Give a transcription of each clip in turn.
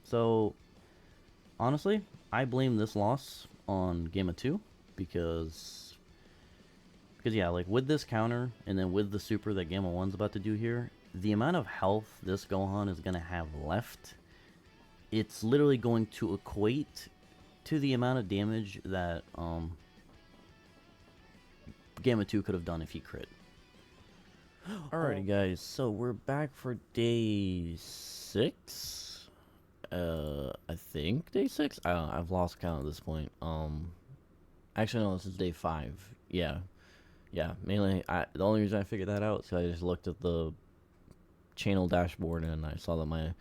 So honestly, I blame this loss on Gamma 2 because yeah, like with this counter and then with the super that Gamma 1's about to do here, the amount of health this Gohan is going to have left, it's literally going to equate to the amount of damage that Gamma 2 could have done if he crit. Alrighty guys, so we're back for day 6? I think day 6? I don't know, I've lost count at this point. Actually no, this is day 5. Yeah, mainly, the only reason I figured that out is because I just looked at the channel dashboard and I saw that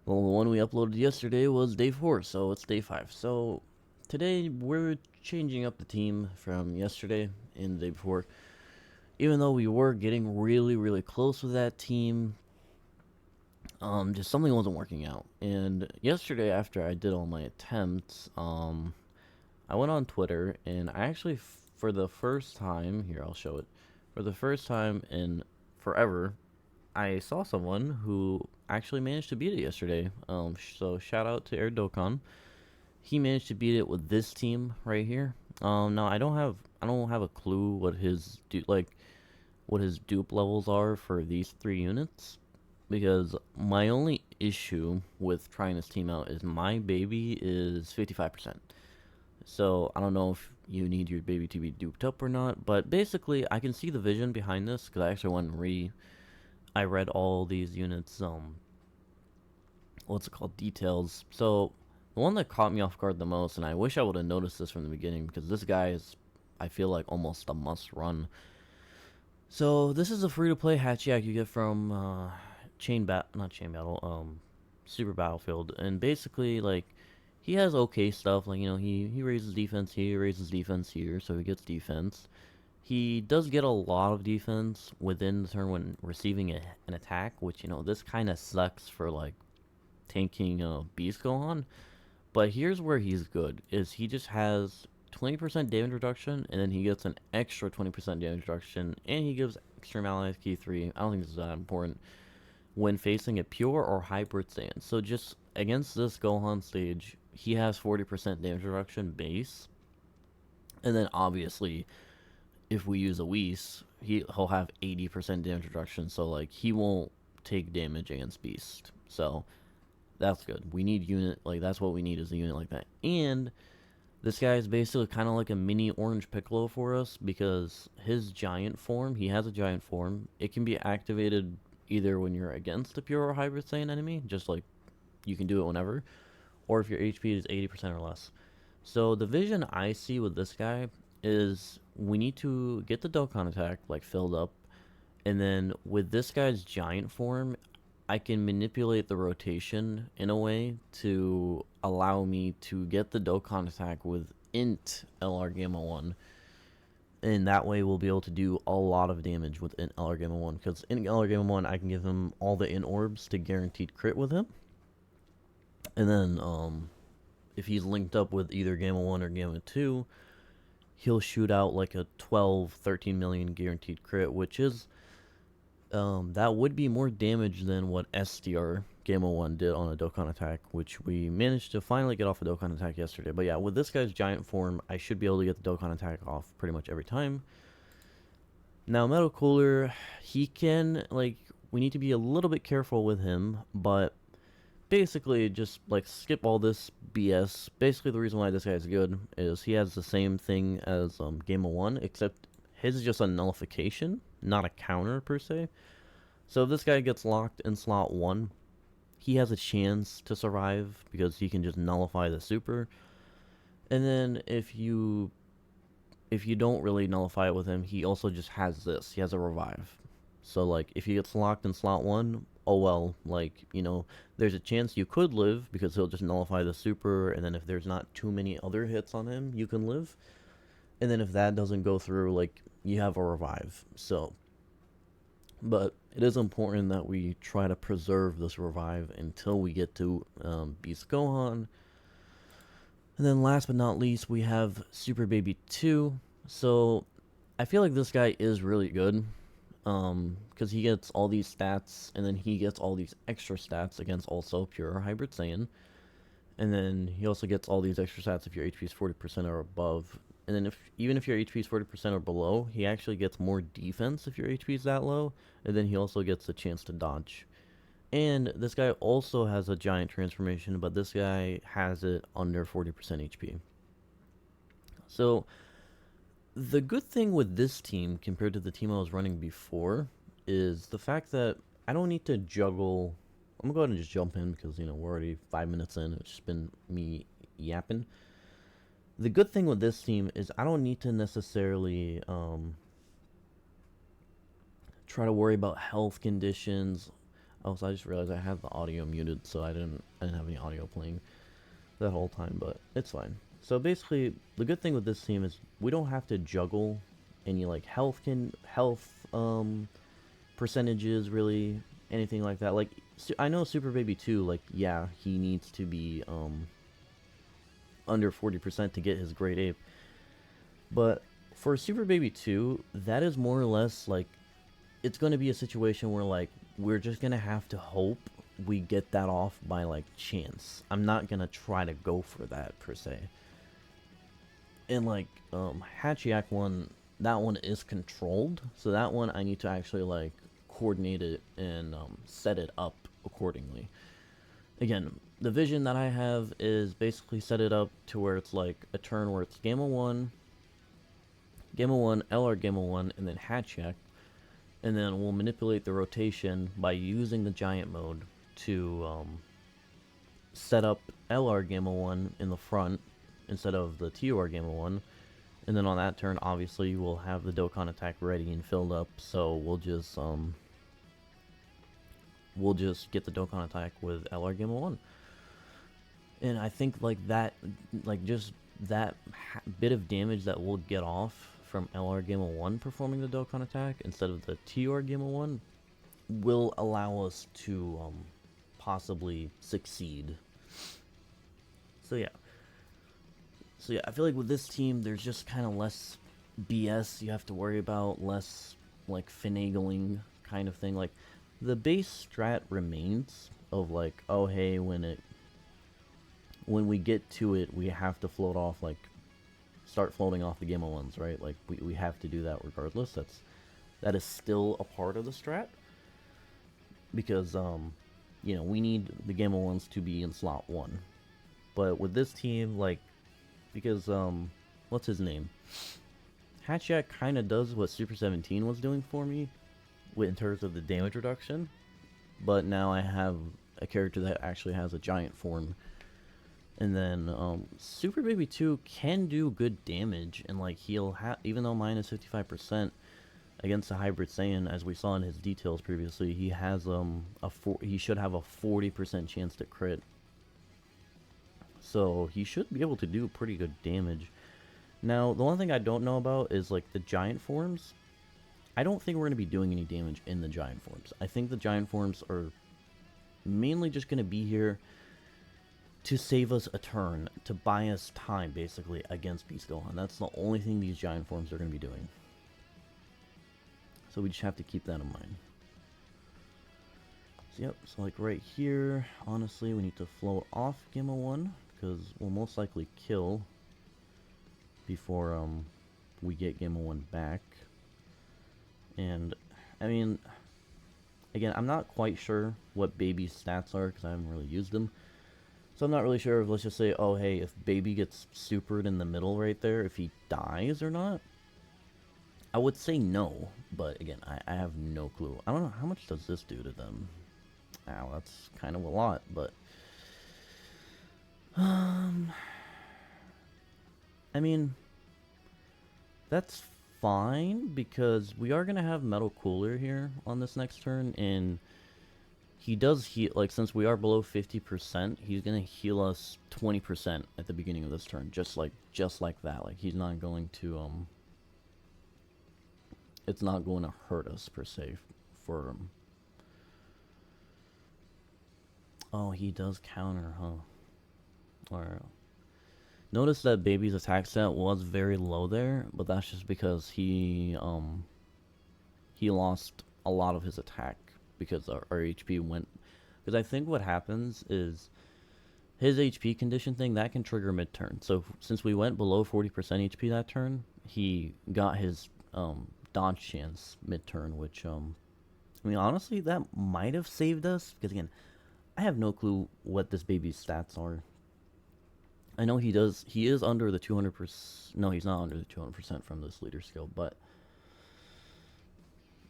the one we uploaded yesterday was day 4, so it's day 5. So today we're changing up the team from yesterday and the day before. Even though we were getting really close with that team, just something wasn't working out. And yesterday, after I did all my attempts, I went on Twitter and I actually, for the first time, here I'll show it, for the first time in forever, I saw someone who actually managed to beat it yesterday. So shout out to Dokkan. He managed to beat it with this team right here. Now I don't have a clue what his what his dupe levels are for these 3 units, because my only issue with trying this team out is my baby is 55%. So I don't know if you need your baby to be duped up or not, but basically I can see the vision behind this because I actually went and I read all these units, what's it called, details. So the one that caught me off guard the most, and I wish I would have noticed this from the beginning because this guy is, I feel like, almost a must run. So this is a free-to-play Hatchiyak you get from not Chain Battle, Super Battlefield, and basically, like, he has okay stuff, like, you know, he raises defense here, raises defense here, so he gets defense. He does get a lot of defense within the turn when receiving an attack, which, you know, this kind of sucks for, like, tanking Beast Gohan. But here's where he's good, is he just has 20% damage reduction, and then he gets an extra 20% damage reduction, and he gives Extreme Allies Key 3. I don't think this is that important when facing a pure or hybrid Saiyan. So just against this Gohan stage, he has 40% damage reduction base, and then obviously, if we use a Whis, he'll have 80% damage reduction, so like he won't take damage against Beast. So that's good. We need unit, like, that's what we need, is a unit like that. And this guy is basically kind of like a mini Orange Piccolo for us, because his giant form, he has a giant form, it can be activated either when you're against a pure or hybrid Saiyan enemy, just like you can do it whenever, or if your HP is 80% or less. So the vision I see with this guy is we need to get the Dokkan attack like filled up, and then with this guy's giant form, I can manipulate the rotation in a way to allow me to get the Dokkan attack with int LR Gamma 1. And that way we'll be able to do a lot of damage with int LR Gamma 1. Because int LR Gamma 1, I can give him all the int orbs to guaranteed crit with him. And then, if he's linked up with either Gamma 1 or Gamma 2, he'll shoot out like a 12, 13 million guaranteed crit, which is, that would be more damage than what SDR Gamma 1 did on a Dokkan attack, which we managed to finally get off a Dokkan attack yesterday. But yeah, with this guy's giant form, I should be able to get the Dokkan attack off pretty much every time. Now, Metal Cooler, he can, like, we need to be a little bit careful with him, but basically just, like, skip all this BS. Basically, the reason why this guy is good is he has the same thing as Gamma 1, except his is just a nullification, not a counter per se. So if this guy gets locked in slot 1, he has a chance to survive because he can just nullify the super. And then if you don't really nullify it with him, he also just has this. He has a revive. So like if he gets locked in slot 1, oh well, like, you know, there's a chance you could live because he'll just nullify the super, and then if there's not too many other hits on him, you can live. And then if that doesn't go through, like, you have a revive. So, but it is important that we try to preserve this revive until we get to Beast Gohan. And then last but not least, we have Super Baby 2. So I feel like this guy is really good. Because he gets all these stats, and then he gets all these extra stats against also pure hybrid Saiyan. And then he also gets all these extra stats if your HP is 40% or above. And then even if your HP is 40% or below, he actually gets more defense if your HP is that low. And then he also gets a chance to dodge. And this guy also has a giant transformation, but this guy has it under 40% HP. So the good thing with this team compared to the team I was running before is the fact that I don't need to juggle. I'm gonna go ahead and just jump in because we're already 5 minutes in. It's just been me yapping. The good thing with this team is I don't need to necessarily try to worry about health conditions. Also, I just realized I have the audio muted, so I didn't have any audio playing that whole time, but it's fine. So basically, the good thing with this team is we don't have to juggle any like health percentages, really, anything like that. Like I know Super Baby 2, like yeah, he needs to be under 40% to get his grade ape. But for Super Baby 2, that is more or less like it's going to be a situation where like we're just going to have to hope we get that off by like chance. I'm not going to try to go for that per se. And like Hachiyak one, that one is controlled, so that one I need to actually like coordinate it and set it up accordingly. Again, the vision that I have is basically set it up to where it's like a turn where it's Gamma 1, LR Gamma 1, and then Hachiyak. And then we'll manipulate the rotation by using the giant mode to set up LR Gamma 1 in the front instead of the TOR Gamma 1. And then on that turn, obviously, we'll have the Dokkan attack ready and filled up, so we'll just get the Dokkan attack with LR Gamma 1. And I think like that, like just that bit of damage that we'll get off from LR Gamma 1 performing the Dokkan attack instead of the TR Gamma 1 will allow us to possibly succeed. So yeah, I feel like with this team, there's just kind of less BS you have to worry about, less like finagling kind of thing. Like the base strat remains of like, oh hey, when we get to it, we have to float off, like start floating off the Gamma 1s, right? Like we have to do that regardless. That is still a part of the strat because we need the Gamma 1s to be in slot 1. But with this team, like, because what's his name? Hachiyak kind of does what Super 17 was doing for me in terms of the damage reduction, but now I have a character that actually has a giant form. And then Super Baby 2 can do good damage, and like he'll have, even though mine is 55% against a hybrid Saiyan, as we saw in his details previously, he has he should have a 40% chance to crit. So he should be able to do pretty good damage. Now, the one thing I don't know about is like the giant forms. I don't think we're going to be doing any damage in the giant forms. I think the giant forms are mainly just going to be here to save us a turn, to buy us time, basically, against Beast Gohan. That's the only thing these giant forms are going to be doing. So we just have to keep that in mind. So, yep, so like right here, honestly, we need to float off Gamma 1, because we'll most likely kill before we get Gamma 1 back. And, I mean, again, I'm not quite sure what Baby's stats are, because I haven't really used them. So I'm not really sure if, let's just say, oh hey, if Baby gets supered in the middle right there, if he dies or not. I would say no, but again, I have no clue. I don't know, how much does this do to them? Ow, that's kind of a lot, but... I mean, that's fine, because we are going to have Metal Cooler here on this next turn, and he does heal, like, since we are below 50%, he's going to heal us 20% at the beginning of this turn, just like that. Like, he's not going to, it's not going to hurt us, per se, for him. Oh, he does counter, huh? Alright. Notice that Baby's attack stat was very low there, but that's just because he he lost a lot of his attack because our HP went. Because I think what happens is his HP condition thing that can trigger mid turn. So since we went below 40% HP that turn, he got his dodge chance mid turn, which I mean honestly that might have saved us because again I have no clue what this baby's stats are. I know he does. He is under the 200%. No, he's not under the 200% from this leader skill. But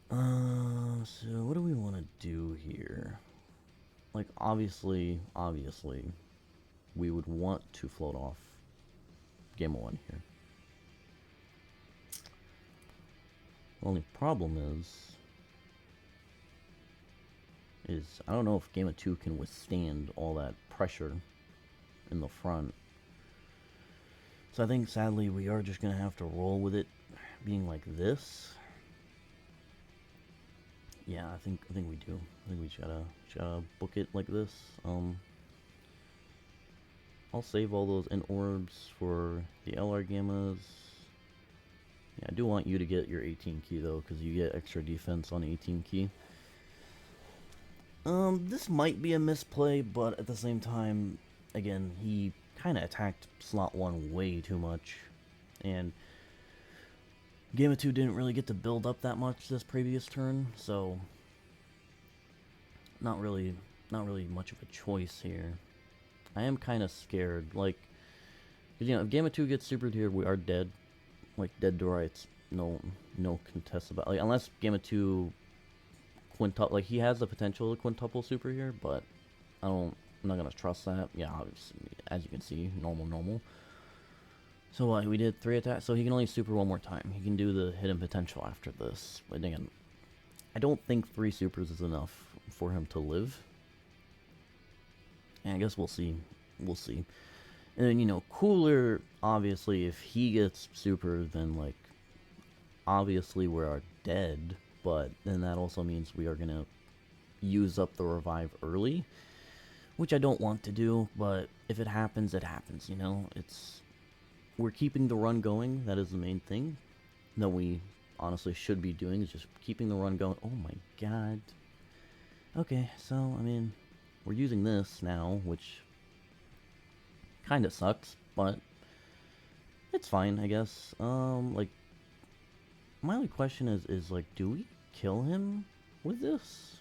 so what do we want to do here? Like obviously, we would want to float off Game 1 here. The only problem is I don't know if Game of 2 can withstand all that pressure in the front. So I think sadly we are just gonna have to roll with it being like this. Yeah, I think we do. I think we just gotta book it like this. I'll save all those in orbs for the LR gammas. Yeah, I do want you to get your 18 key though, because you get extra defense on 18 key. This might be a misplay, but at the same time, again, he kind of attacked slot 1 way too much, and Game of 2 didn't really get to build up that much this previous turn, so not really much of a choice here. I am kind of scared, like, cause, you know, if Game of 2 gets supered here, we are dead, like dead to rights. No contest about, like, unless Game of 2 quintuple, like he has the potential to quintuple super here, but I'm not gonna trust that. Yeah, obviously, as you can see, normal. So we did 3 attacks, so he can only super 1 more time. He can do the hidden potential after this. But again, I don't think 3 supers is enough for him to live. And I guess we'll see. We'll see. And then, you know, Cooler, obviously, if he gets super, then, like, obviously we are dead. But then that also means we are going to use up the revive early, which I don't want to do. But if it happens, it happens, you know? We're keeping the run going. That is the main thing that we honestly should be doing, is just keeping the run going. Oh my god. Okay, so, I mean, we're using this now, which kind of sucks, but it's fine, I guess. Like, my only question is like, do we kill him with this?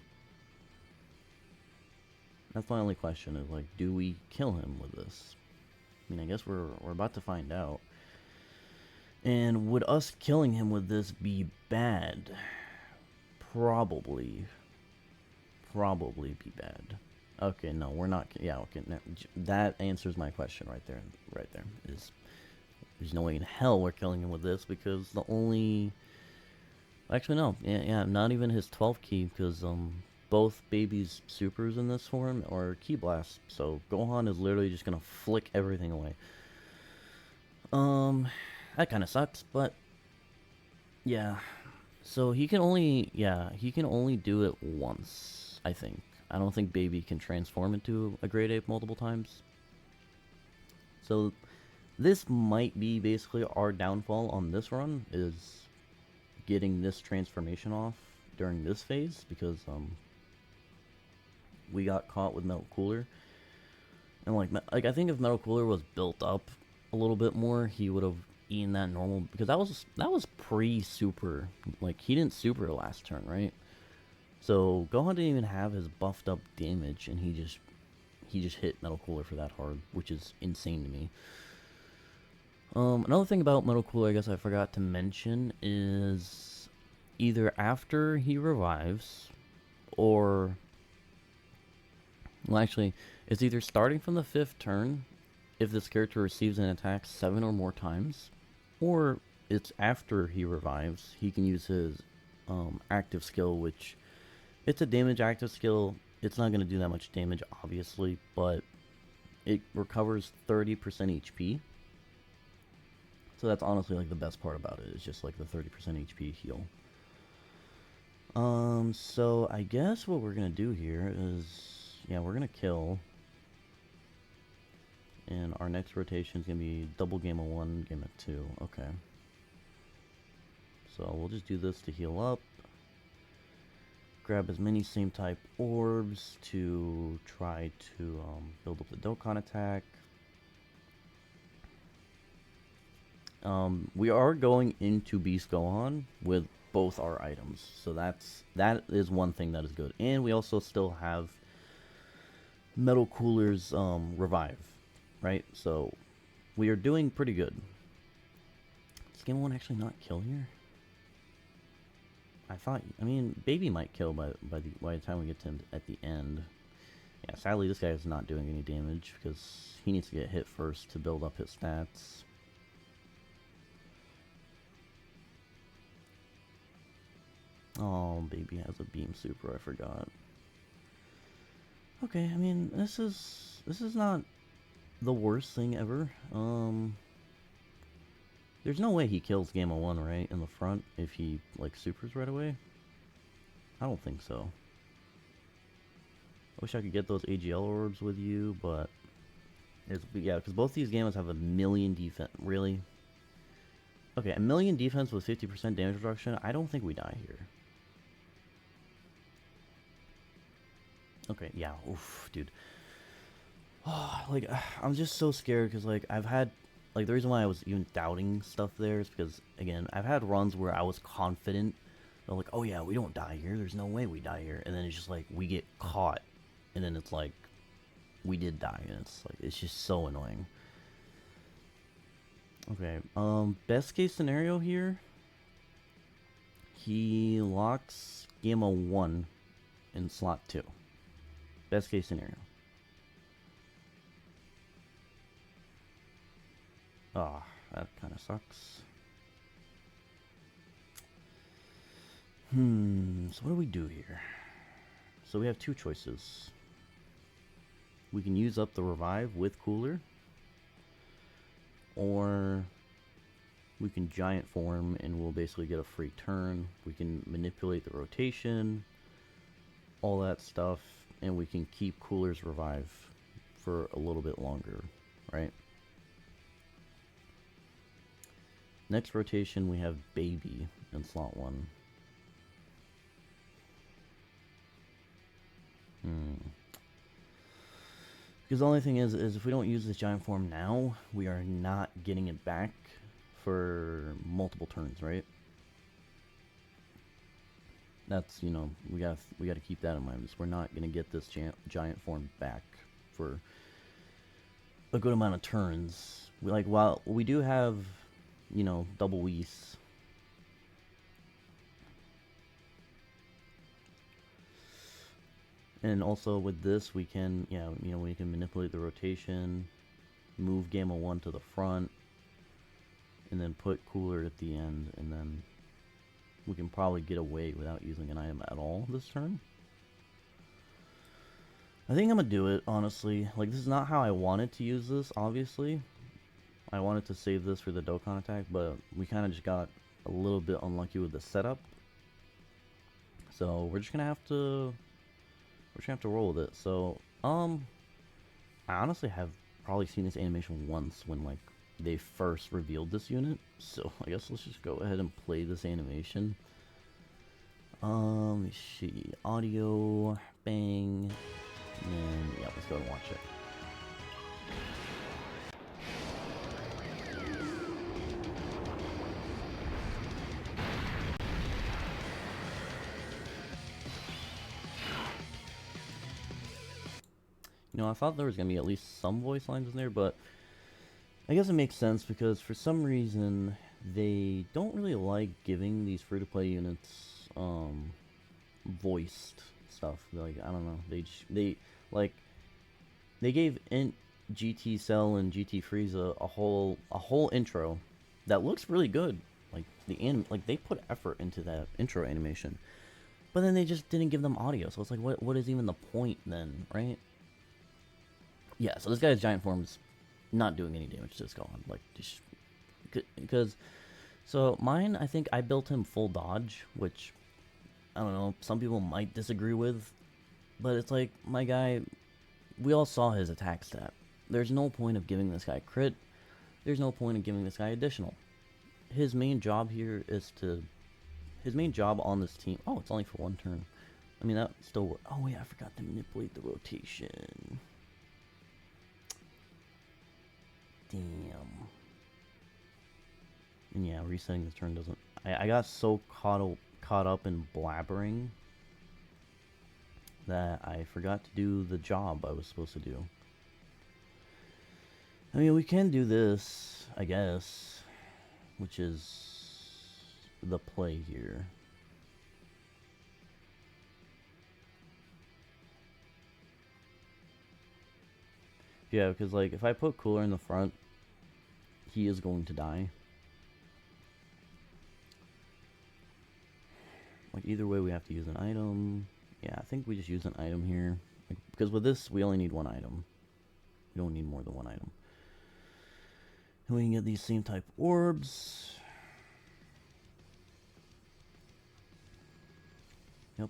That's my only question, is like, do we kill him with this? I mean, I guess we're about to find out. And would us killing him with this be bad? Probably be bad. Okay, no, we're not. Yeah, okay, no, that answers my question right there. There's no way in hell we're killing him with this, because the only... Actually, no. Yeah, not even his 12 key, because both baby's supers in this form are key blasts. So Gohan is literally just gonna flick everything away. That kind of sucks, but yeah. So he can only do it once, I think. I don't think baby can transform into a great ape multiple times. So this might be basically our downfall on this run, is getting this transformation off during this phase, because we got caught with Metal Cooler. And like I think if Metal Cooler was built up a little bit more, he would have eaten that normal, because that was pre-super. Like, he didn't super last turn, right? So Gohan didn't even have his buffed up damage, and he just hit Metal Cooler for that hard, which is insane to me. Another thing about Metal Cooler I guess I forgot to mention is either after he revives, or... Well, actually, it's either starting from the 5th turn, if this character receives an attack 7 or more times, or it's after he revives. He can use his active skill, which... It's a damage active skill. It's not going to do that much damage, obviously, but it recovers 30% HP. So that's honestly like the best part about it. It's just like the 30% HP heal. So I guess what we're going to do here is, yeah, we're going to kill. And our next rotation is going to be double game of 1, game of 2. Okay. So we'll just do this to heal up. grab as many same type orbs to try to build up the Dokkan attack. We are going into Beast Gohan with both our items, so that is one thing that is good. And we also still have Metal Cooler's revive, right? So we are doing pretty good. Does Game 1 actually not kill here? I mean, Baby might kill by the time we get to him at the end. Yeah, sadly this guy is not doing any damage because he needs to get hit first to build up his stats. Oh, Baby has a beam super, I forgot. Okay, I mean, this is not the worst thing ever. There's no way he kills Gamma 1, right, in the front if he, like, supers right away? I don't think so. I wish I could get those AGL orbs with you, but... yeah, because both these Gammas have a million defense. Really? Okay, a million defense with 50% damage reduction? I don't think we die here. Okay, yeah, oof, dude. Like, I'm just so scared because, like, I've had, like, the reason why I was even doubting stuff there is because, again, I've had runs where I was confident. I'm like, oh yeah, we don't die here. There's no way we die here. And then it's just like, we get caught. And then it's like, we did die. And it's like, it's just so annoying. Okay, best case scenario here. He locks Gamma 1 in slot 2. Best case scenario. Ah, that kind of sucks. So what do we do here? So we have two choices. We can use up the revive with Cooler, or we can giant form and we'll basically get a free turn. We can manipulate the rotation, all that stuff, and we can keep Cooler's revive for a little bit longer, right? Next rotation we have Baby in slot 1. Because the only thing is if we don't use this giant form now, we are not getting it back for multiple turns, right? That's, you know, we gotta keep that in mind. We're not gonna get this giant form back for a good amount of turns. While we do have, you know, double Whis. And also with this, we can, yeah, you know, we can manipulate the rotation, move Gamma 1 to the front, and then put Cooler at the end, and then we can probably get away without using an item at all this turn. I think I'm gonna do it, honestly. Like, this is not how I wanted to use this, obviously. I wanted to save this for the Dokkan attack, but we kind of just got a little bit unlucky with the setup. So we're just gonna have to roll with it. So, I honestly have probably seen this animation once when, like, they first revealed this unit. So I guess let's just go ahead and play this animation. Let me see, audio, bang, and then yeah, let's go and watch it. You know, I thought there was going to be at least some voice lines in there, but I guess it makes sense because for some reason they don't really like giving these free-to-play units voiced stuff. Like, I don't know, they gave GT Cell and GT Frieza a whole intro that looks really good. Like they put effort into that intro animation, but then they just didn't give them audio. So it's like, what is even the point then, right? Yeah, so this guy's giant form is not doing any damage to this Gohan. Like, just because, so mine, I think I built him full dodge, which I don't know, some people might disagree with, but it's like, my guy, we all saw his attack stat. There's no point of giving this guy crit. There's no point of giving this guy additional. His main job here is to, his main job on this team. Oh, it's only for one turn. I mean, that still works. Oh, wait, I forgot to manipulate the rotation. Damn. And yeah, resetting the turn doesn't... I got so caught up in blabbering that I forgot to do the job I was supposed to do. I mean, we can do this, I guess, which is the play here. Yeah, because, like, if I put Cooler in the front, he is going to die. Like, either way, we have to use an item. Yeah, I think we just use an item here. Like, because with this, we only need one item. We don't need more than one item. And we can get these same type orbs. Yep.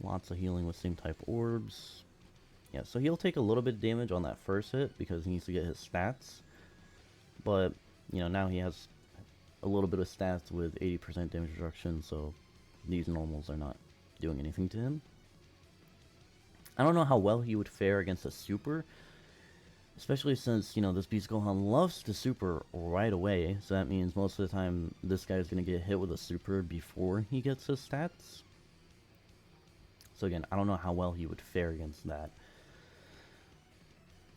Lots of healing with same type orbs. Yeah, so he'll take a little bit of damage on that first hit because he needs to get his stats. But, you know, now he has a little bit of stats with 80% damage reduction, so these normals are not doing anything to him. I don't know how well he would fare against a super, especially since, you know, this Beast Gohan loves to super right away, so that means most of the time this guy's going to get hit with a super before he gets his stats. So again, I don't know how well he would fare against that.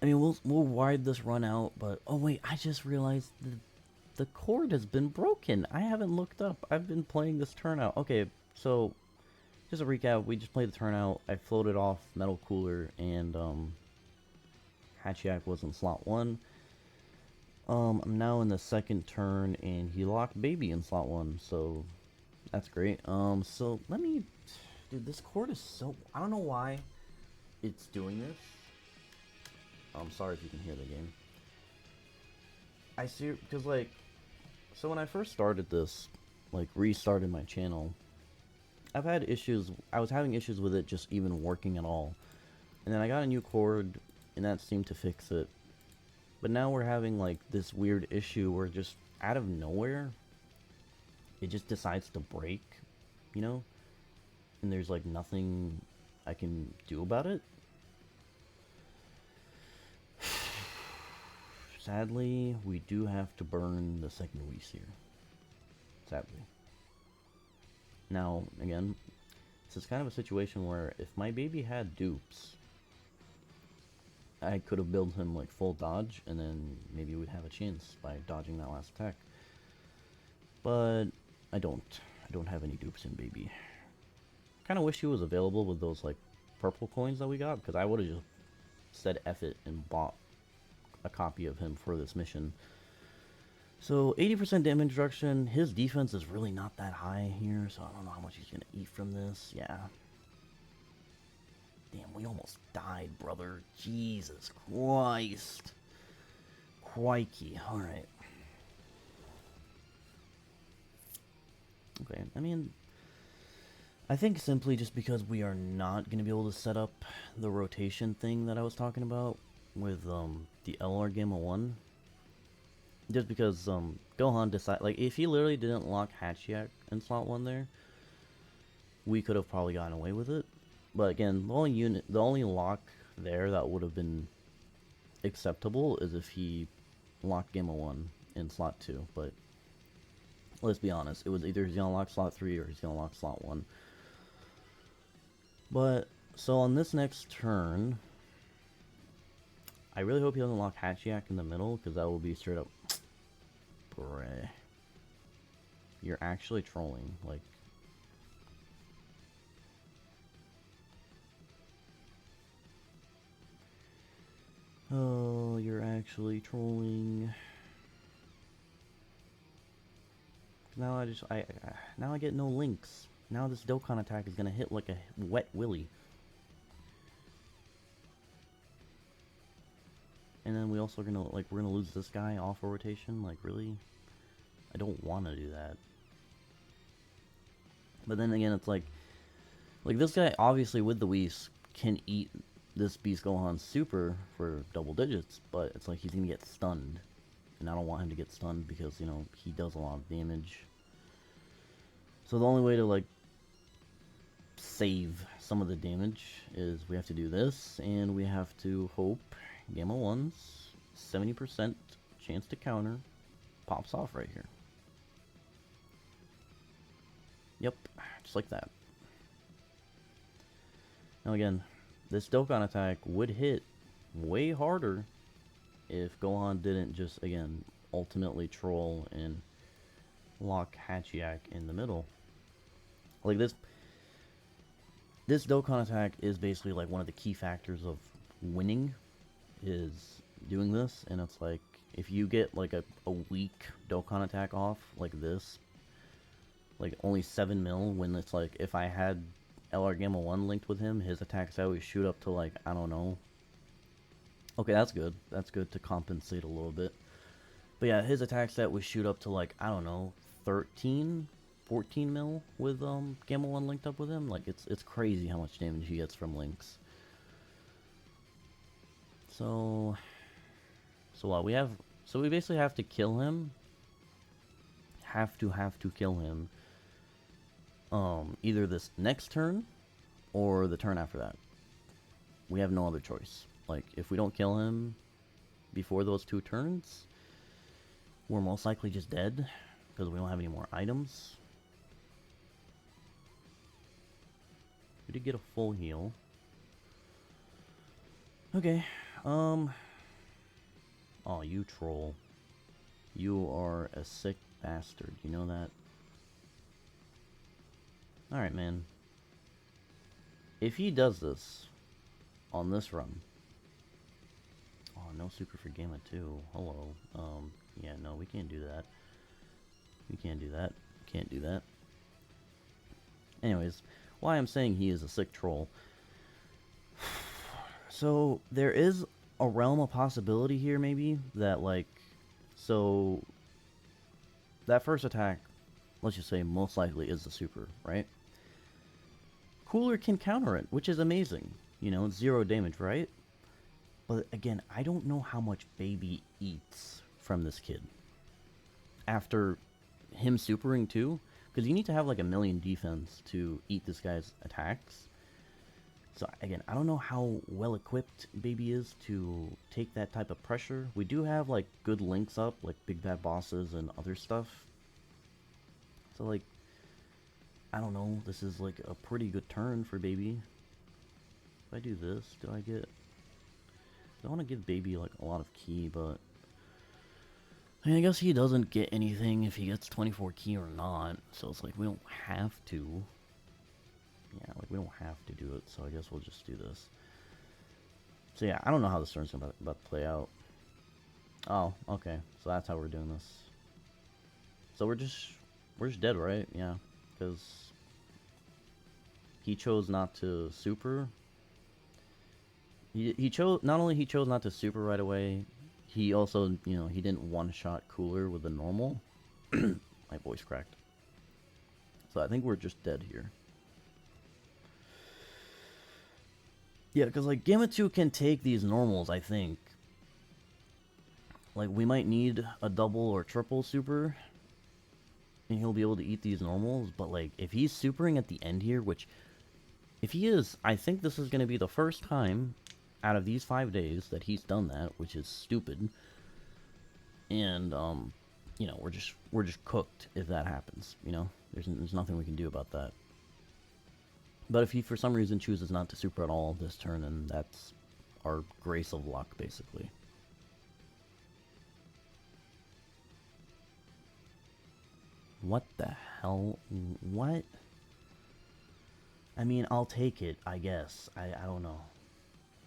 I mean, we'll ride this run out, but oh wait, I just realized the cord has been broken. I haven't looked up. I've been playing this turnout. Okay, so just a recap, we just played the turnout. I floated off Metal Cooler, and Hachiak was in slot 1. I'm now in the second turn, and he locked Baby in slot 1, so that's great. So let me... Dude, this cord is so... I don't know why it's doing this. I'm sorry if you can hear the game. I see... Because, like... So when I first started this, like, restarted my channel, I've had issues... I was having issues with it just even working at all. And then I got a new cord, and that seemed to fix it. But now we're having, like, this weird issue where just out of nowhere, it just decides to break, you know? And there's, like, nothing I can do about it. Sadly, we do have to burn the second Whis here. Sadly. Now, again, this is kind of a situation where if my baby had dupes, I could have built him like full dodge, and then maybe we'd have a chance by dodging that last attack. But I don't. I don't have any dupes in baby. Kind of wish he was available with those like purple coins that we got, because I would have just said F it and bought a copy of him for this mission. So 80% damage reduction. His defense is really not that high here, so I don't know how much he's gonna eat from this. Yeah. Damn, we almost died, brother. Jesus Christ. Crikey. Alright. Okay, I mean, I think simply just because we are not going to be able to set up the rotation thing that I was talking about with the LR Gamma 1. Just because Gohan decided, like, if he literally didn't lock Hachiak in slot 1 there, we could have probably gotten away with it. But again, the only lock there that would have been acceptable is if he locked Gamma 1 in slot 2. But let's be honest, it was either he's gonna lock slot 3 or he's gonna lock slot 1. But so on this next turn, I really hope he doesn't lock Hachiak in the middle, because that will be straight up, bruh. You're actually trolling, like. Oh, you're actually trolling. Now now I get no links. Now this Dokkan attack is gonna hit like a wet willy. And then we also are gonna, like, we're gonna lose this guy off a rotation. Like, really? I don't want to do that. But then again, it's like this guy obviously with the Whis can eat this Beast Gohan super for double digits, but it's like he's gonna get stunned, and I don't want him to get stunned because, you know, he does a lot of damage. So the only way to, like, save some of the damage is we have to do this, and we have to hope Gamma 1's 70% chance to counter pops off right here. Yep, just like that. Now again, this Dokkan attack would hit way harder if Gohan didn't just, again, ultimately troll and lock Hachiyak in the middle. Like this Dokkan attack is basically like one of the key factors of winning, is doing this, and it's like if you get like a weak Dokkan attack off like this, like only 7 mil, when it's like if I had LR Gamma 1 linked with him, his attacks always shoot up to like, I don't know. Okay, that's good. That's good to compensate a little bit. But yeah, his attack set would shoot up to like, I don't know, 13, 14 mil with Gamma 1 linked up with him. Like it's crazy how much damage he gets from links. So what we have, so we basically have to kill him. Have to kill him. Either this next turn or the turn after that. We have no other choice. Like if we don't kill him before those 2 turns, we're most likely just dead because we don't have any more items. We did get a full heal. Okay. Oh, you troll. You are a sick bastard. You know that? Alright, man. If he does this on this run... Oh, no super for Gamma 2. Hello. Yeah, no, we can't do that. We can't do that. Can't do that. Anyways, why I'm saying he is a sick troll. So, there is a realm of possibility here, maybe, that, like... So, that first attack, let's just say, most likely is the super, right? Cooler can counter it, which is amazing. You know, 0 damage, right? But again, I don't know how much Baby eats from this kid. After him supering too, because you need to have like 1,000,000 defense to eat this guy's attacks. So again, I don't know how well equipped Baby is to take that type of pressure. We do have like good links up, like Big Bad Bosses and other stuff. So like, I don't know, this is like a pretty good turn for Baby. If I do this, do I get... I want to give Baby like a lot of key, but I mean, I guess he doesn't get anything if he gets 24 key or not, so it's like we don't have to. Yeah, like we don't have to do it, so I guess we'll just do this. So yeah, I don't know how this turn's about to play out. Oh, okay, so that's how we're doing this. So we're just dead, right? Yeah, because he chose not to super. He chose, not only he chose not to super right away, he also, you know, he didn't one-shot Cooler with the normal. My voice cracked. So I think we're just dead here. Yeah, because like Gamma 2 can take these normals, I think. Like we might need a double or triple super, and he'll be able to eat these normals, but like if he's supering at the end here, which if he is, I think this is going to be the first time out of these 5 days that he's done that, which is stupid. And you know, we're just cooked if that happens, you know? There's nothing we can do about that. But if he for some reason chooses not to super at all this turn, then that's our grace of luck basically. What the hell? What? I mean, I'll take it, I guess. I don't know.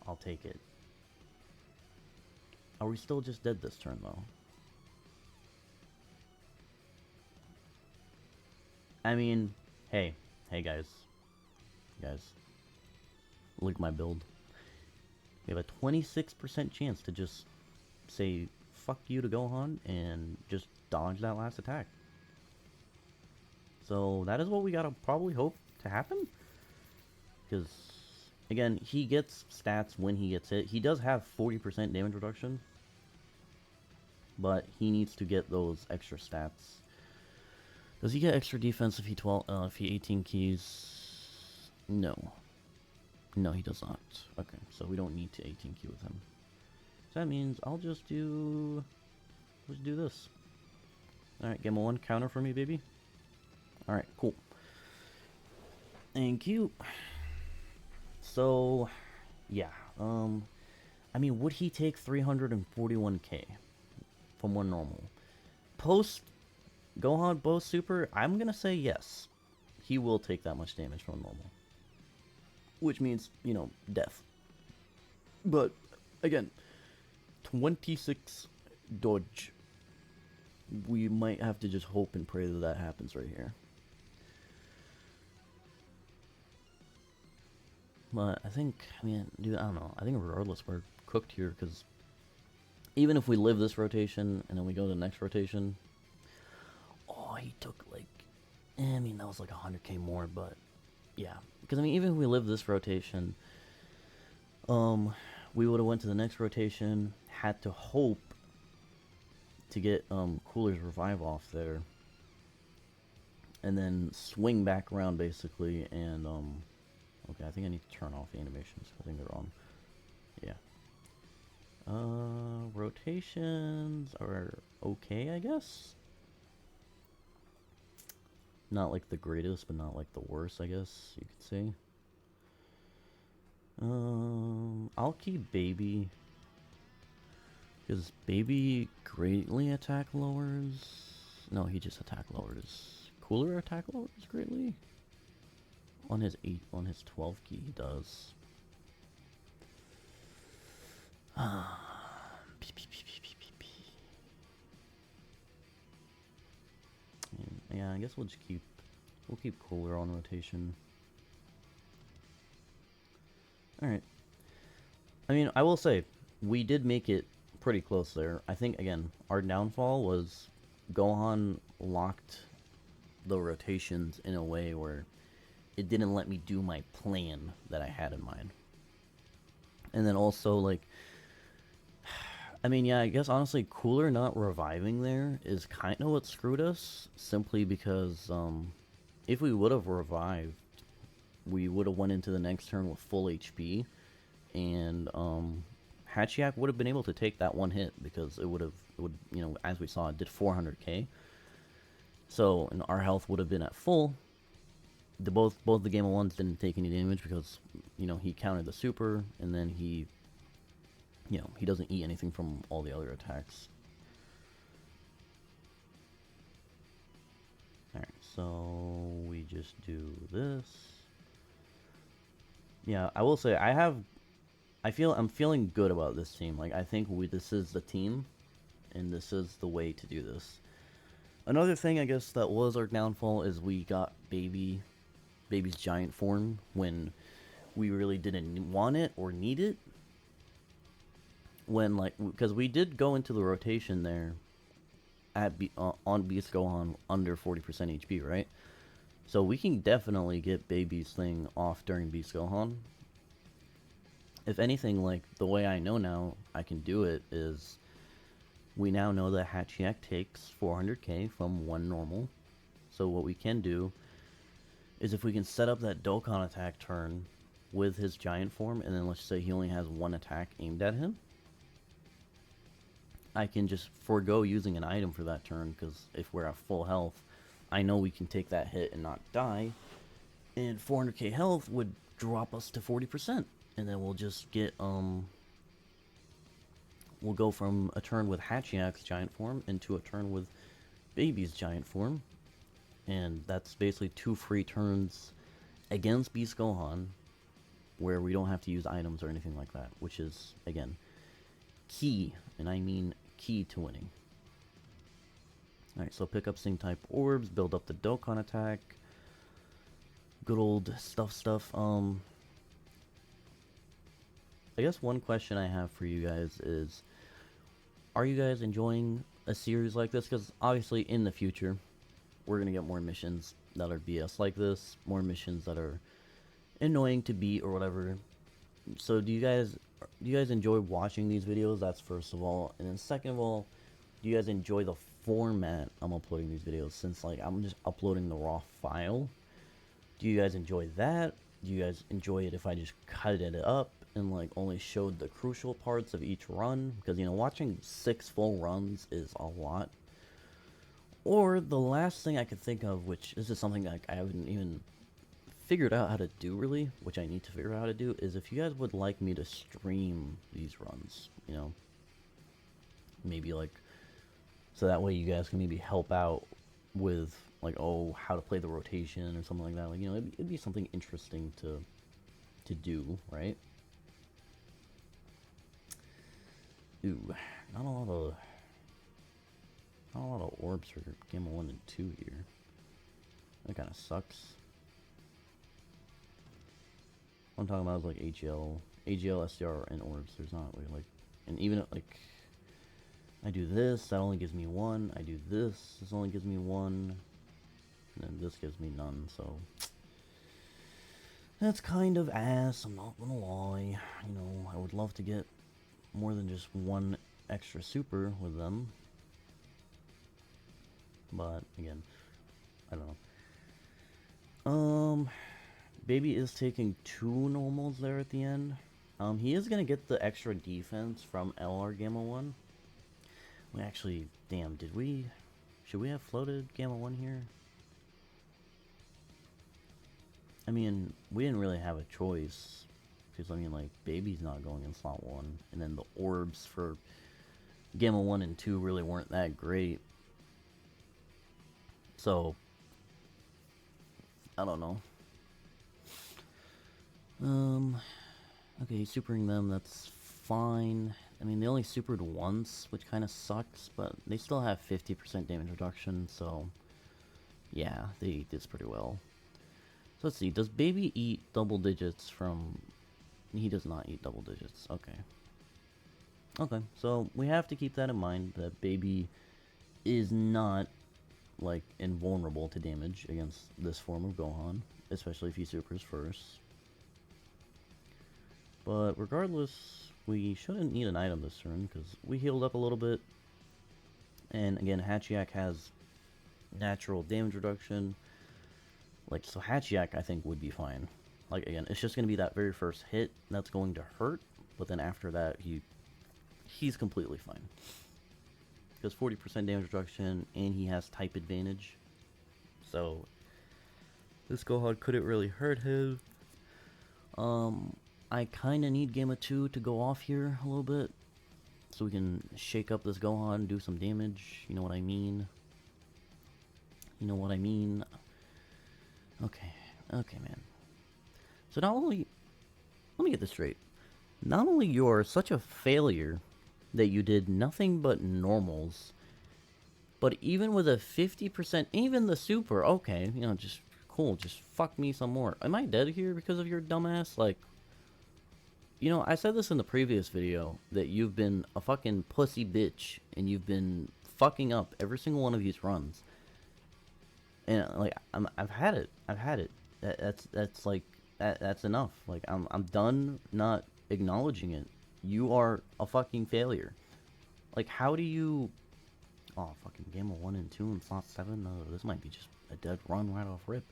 I'll take it. Are we still just dead this turn, though? I mean, hey guys. Guys. Look at my build. We have a 26% chance to just say fuck you to Gohan and just dodge that last attack. So that is what we gotta probably hope to happen. Because, again, he gets stats when he gets hit. He does have 40% damage reduction. But he needs to get those extra stats. Does he get extra defense if he 18 keys? No. No, he does not. Okay, so we don't need to 18Q with him. So that means I'll just do... Let's do this. Alright, give him a 1 counter for me, baby. Alright, cool. Thank you. So, yeah. I mean, would he take 341k from 1 normal? Post Gohan Bow Super, I'm gonna say yes. He will take that much damage from normal. Which means, you know, death. But, again, 26 dodge. We might have to just hope and pray that that happens right here. But I think, I mean, dude, I don't know. I think regardless, we're cooked here, because even if we live this rotation, and then we go to the next rotation... Oh, he took, like... I mean, that was like 100k more, but... Yeah. Because, I mean, even if we live this rotation... we would have went to the next rotation, had to hope to get, Cooler's Revive off there. And then swing back around, basically, and, okay, I think I need to turn off the animations. I think they're on. Yeah. Rotations are okay, I guess. Not like the greatest, but not like the worst, I guess you could say. I'll keep Baby. Because Baby greatly attack lowers. No, he just attack lowers. Cooler attack lowers greatly? On his 12 key he does. Yeah, I guess we'll keep Cooler on rotation. Alright. I mean, I will say, we did make it pretty close there. I think, again, our downfall was Gohan locked the rotations in a way where it didn't let me do my plan that I had in mind. And then also, like, I mean, yeah, I guess honestly, Cooler not reviving there is kind of what screwed us, simply because, if we would have revived, we would have went into the next turn with full HP, and, Hachiyak would have been able to take that one hit, because it would, you know, as we saw, it did 400k. So, and our health would have been at full. Both the Game of Ones didn't take any damage because, you know, he countered the super, and then he, you know, he doesn't eat anything from all the other attacks. Alright, so we just do this. Yeah, I will say, I'm feeling good about this team. Like, I think this is the team, and this is the way to do this. Another thing, I guess, that was our downfall is we got Baby's giant form when we really didn't want it or need it. When, like, because we did go into the rotation there at on Beast Gohan under 40% HP, right? So we can definitely get Baby's thing off during Beast Gohan. If anything, like, the way I know now I can do it is, we now know that Hachiyak takes 400k from 1 normal. So what we can do is, if we can set up that Dokkan attack turn with his giant form, and then let's say he only has 1 attack aimed at him, I can just forego using an item for that turn, because if we're at full health, I know we can take that hit and not die, and 400k health would drop us to 40%, and then we'll just get, we'll go from a turn with Hachiyak's giant form into a turn with Baby's giant form, and that's basically 2 free turns against Beast Gohan, where we don't have to use items or anything like that, which is, again, key, and I mean key to winning. Alright, so pick up Sing-type orbs, build up the Dokkan attack, good old stuff. I guess one question I have for you guys is, are you guys enjoying a series like this? Because obviously in the future, we're going to get more missions that are BS like this, more missions that are annoying to beat or whatever. So do you guys enjoy watching these videos? That's first of all. And then second of all, do you guys enjoy the format I'm uploading these videos? Since, like, I'm just uploading the raw file. Do you guys enjoy that? Do you guys enjoy it if I just cut it up and like only showed the crucial parts of each run? Because, you know, watching 6 full runs is a lot. Or the last thing I could think of, which this is something like I haven't even figured out how to do really, which I need to figure out how to do, is if you guys would like me to stream these runs, you know, maybe like, so that way you guys can maybe help out with like, oh, how to play the rotation or something like that. Like, you know, it'd be something interesting to do, right? Ooh, not a lot of orbs for Gamma 1 and 2 here. That kind of sucks. What I'm talking about is like AGL, SDR, and orbs. There's not really like, and even like, I do this, that only gives me 1. I do this only gives me 1. And then this gives me none, so that's kind of ass, I'm not gonna lie. You know, I would love to get more than just 1 extra super with them. But again, I don't know. Baby is taking 2 normals there at the end. He is gonna get the extra defense from LR Gamma 1. We actually, damn, should we have floated Gamma 1 here? I mean, we didn't really have a choice. Because, I mean, like, Baby's not going in slot 1. And then the orbs for Gamma 1 and 2 really weren't that great. So, I don't know. Okay, supering them, that's fine. I mean, they only supered once, which kind of sucks, but they still have 50% damage reduction, so yeah, they did pretty well. So let's see, does Baby eat double digits from... He does not eat double digits, okay. Okay, so we have to keep that in mind, that Baby is not, like, invulnerable to damage against this form of Gohan, especially if he supers first. But regardless, we shouldn't need an item this turn, because we healed up a little bit. And again, Hachiyak has natural damage reduction. Like, so Hachiyak, I think, would be fine. Like, again, it's just going to be that very first hit that's going to hurt, but then after that, he's completely fine. Because 40% damage reduction, and he has type advantage. So, this Gohan couldn't really hurt him. I kind of need Gamma 2 to go off here a little bit. So we can shake up this Gohan, do some damage. You know what I mean? You know what I mean? Okay. Okay, man. So not only... Let me get this straight. Not only you're such a failure that you did nothing but normals, but even with a 50%, even the super, okay, you know, just cool, just fuck me some more. Am I dead here because of your dumbass? Like, you know, I said this in the previous video, that you've been a fucking pussy bitch, and you've been fucking up every single one of these runs. And, like, I've had it. I've had it. That's like, that's enough. Like, I'm done not acknowledging it. You are a fucking failure. Like, how do you... Oh, fucking Gamma 1 and 2 in slot 7? No, this might be just a dead run right off rip.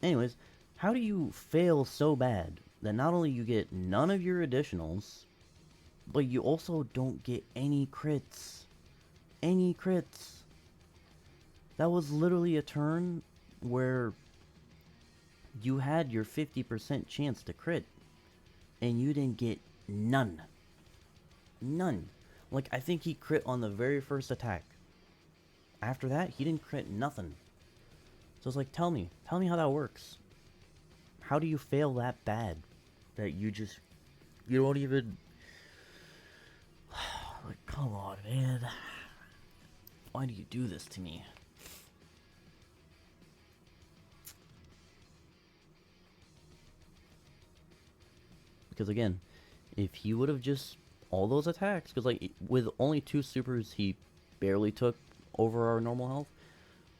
Anyways, how do you fail so bad that not only you get none of your additionals, but you also don't get any crits? Any crits. That was literally a turn where you had your 50% chance to crit, and you didn't get none. None. Like, I think he crit on the very first attack. After that, he didn't crit nothing. So it's like, tell me how that works. How do you fail that bad that you don't even... Like, come on, man. Why do you do this to me? Because again, if he would have just... all those attacks, because like, with only 2 supers, he barely took over our normal health.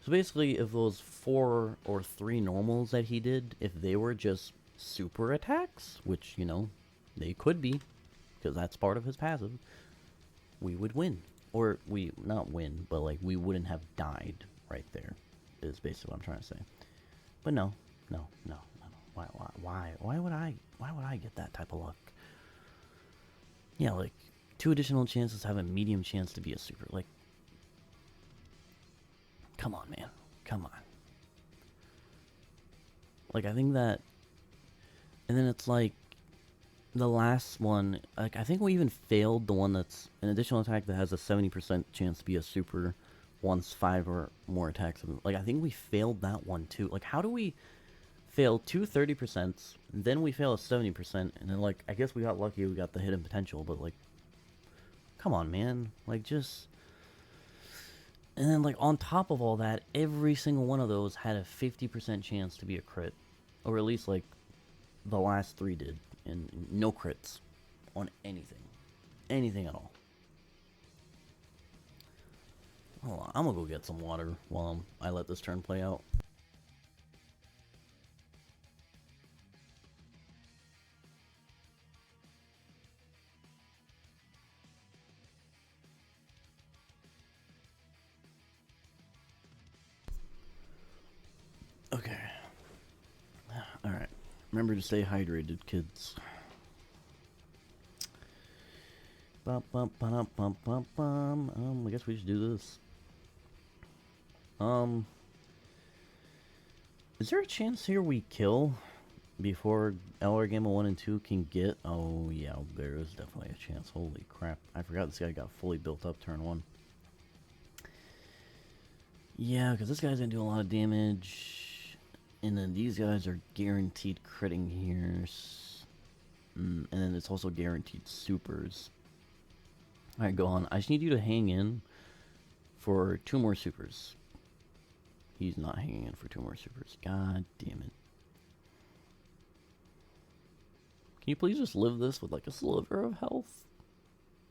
So basically, if those 4 or 3 normals that he did, if they were just super attacks, which, you know, they could be, because that's part of his passive, we would win. Or, not win, but like, we wouldn't have died right there, is basically what I'm trying to say. But no, No, no, no, no. Why would I get that type of luck? Yeah, like, 2 additional chances have a medium chance to be a super. Like, come on, man. Come on. Like, I think that. And then it's like, the last one, like, I think we even failed the one that's an additional attack that has a 70% chance to be a super once 5 or more attacks. Like, I think we failed that one too. Like, how do we fail two 30%, then we fail a 70%, and then, like, I guess we got lucky we got the hidden potential, but, like, come on, man. Like, just. And then, like, on top of all that, every single one of those had a 50% chance to be a crit. Or at least, like, the last 3 did. And no crits on anything. Anything at all. Hold on, I'm gonna go get some water while I let this turn play out. Okay. Alright. Remember to stay hydrated, kids. I guess we should do this. Is there a chance here we kill before LR Gamma 1 and 2 can get? Oh, yeah, there is definitely a chance. Holy crap. I forgot this guy got fully built up turn 1. Yeah, because this guy's going to do a lot of damage. And then these guys are guaranteed critting here. And then it's also guaranteed supers. Alright, Gohan. I just need you to hang in for 2 more supers. He's not hanging in for 2 more supers. God damn it. Can you please just live this with like a sliver of health?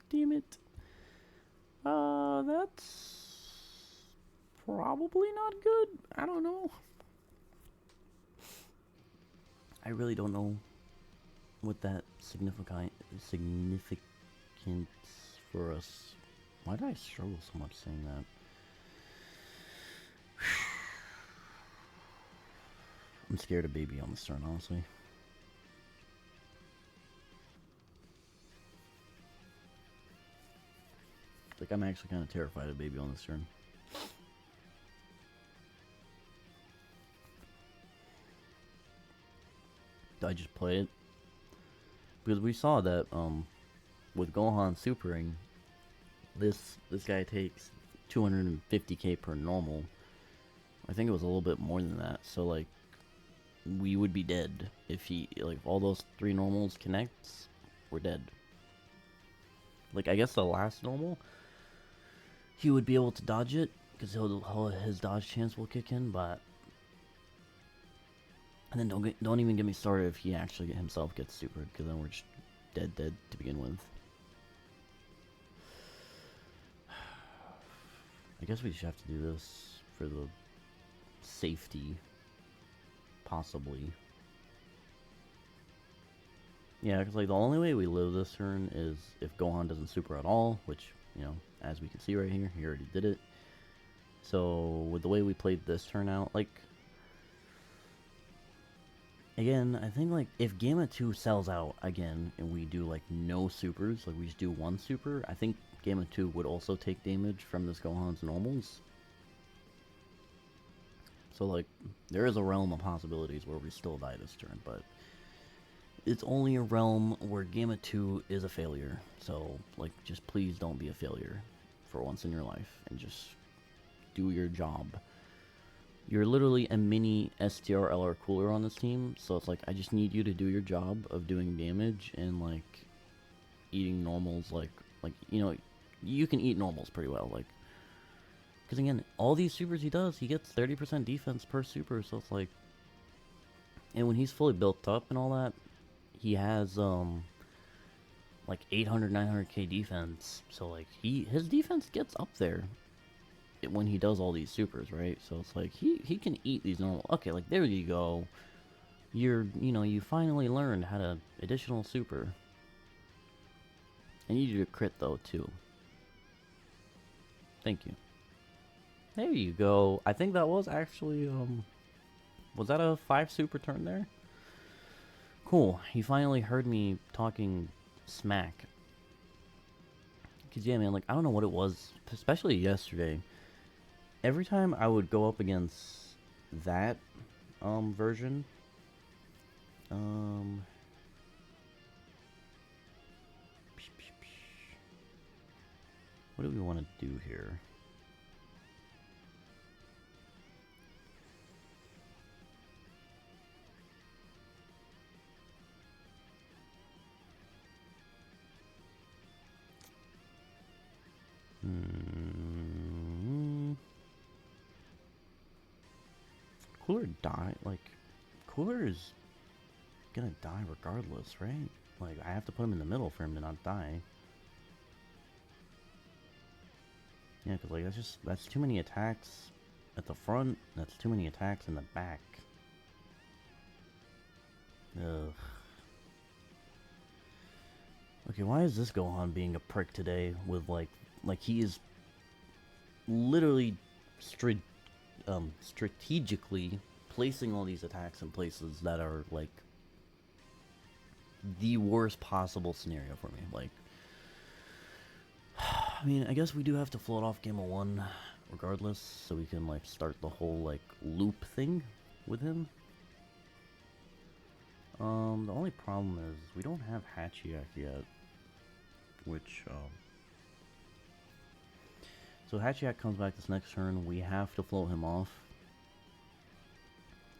Damn it. That's probably not good. I don't know. I really don't know what that significance for us. Why did I struggle so much saying that? I'm scared of baby on this turn, honestly. Like, I'm actually kind of terrified of baby on this turn. Did I just play it? Because we saw that, with Gohan supering, this guy takes 250k per normal. I think it was a little bit more than that. So, like, we would be dead if he, like, if all those 3 normals connects, we're dead. Like, I guess the last normal, he would be able to dodge it because his dodge chance will kick in, but. And then don't even get me started if he actually himself gets supered, because then we're just dead to begin with. I guess we just have to do this for the safety, possibly. Yeah, because, like, the only way we live this turn is if Gohan doesn't super at all, which, you know, as we can see right here, he already did it. So, with the way we played this turn out, like, again, I think, like, if Gamma 2 sells out again and we do, like, no supers, like, we just do 1 super, I think Gamma 2 would also take damage from this Gohan's normals. So, like, there is a realm of possibilities where we still die this turn, but it's only a realm where Gamma 2 is a failure. So, like, just please don't be a failure for once in your life and just do your job. You're literally a mini STR LR cooler on this team, so it's like, I just need you to do your job of doing damage and, like, eating normals, like, you know, you can eat normals pretty well, like, because, again, all these supers he does, he gets 30% defense per super, so it's like, and when he's fully built up and all that, he has, like, 800, 900k defense, so, like, his defense gets up there when he does all these supers, right? So it's like, he can eat these normal. Okay, like, there you go. You know, you finally learned how to additional super. I need you to crit, though, too. Thank you. There you go. I think that was actually, Was that a 5 super turn there? Cool. He finally heard me talking smack. Cause yeah, man, like I don't know what it was, especially yesterday. Every time I would go up against that version, um what do we want to do here? Cooler die, like, Cooler is gonna die regardless, right? Like, I have to put him in the middle for him to not die. Yeah, because, like, that's too many attacks at the front, that's too many attacks in the back. Ugh. Okay, why is this Gohan being a prick today with, like he is literally strategically placing all these attacks in places that are, like, the worst possible scenario for me. Like, I mean, I guess we do have to float off Game of 1 regardless, so we can, like, start the whole, like, loop thing with him. The only problem is we don't have Hachiyak yet, which, so Hachiyak comes back this next turn, we have to float him off.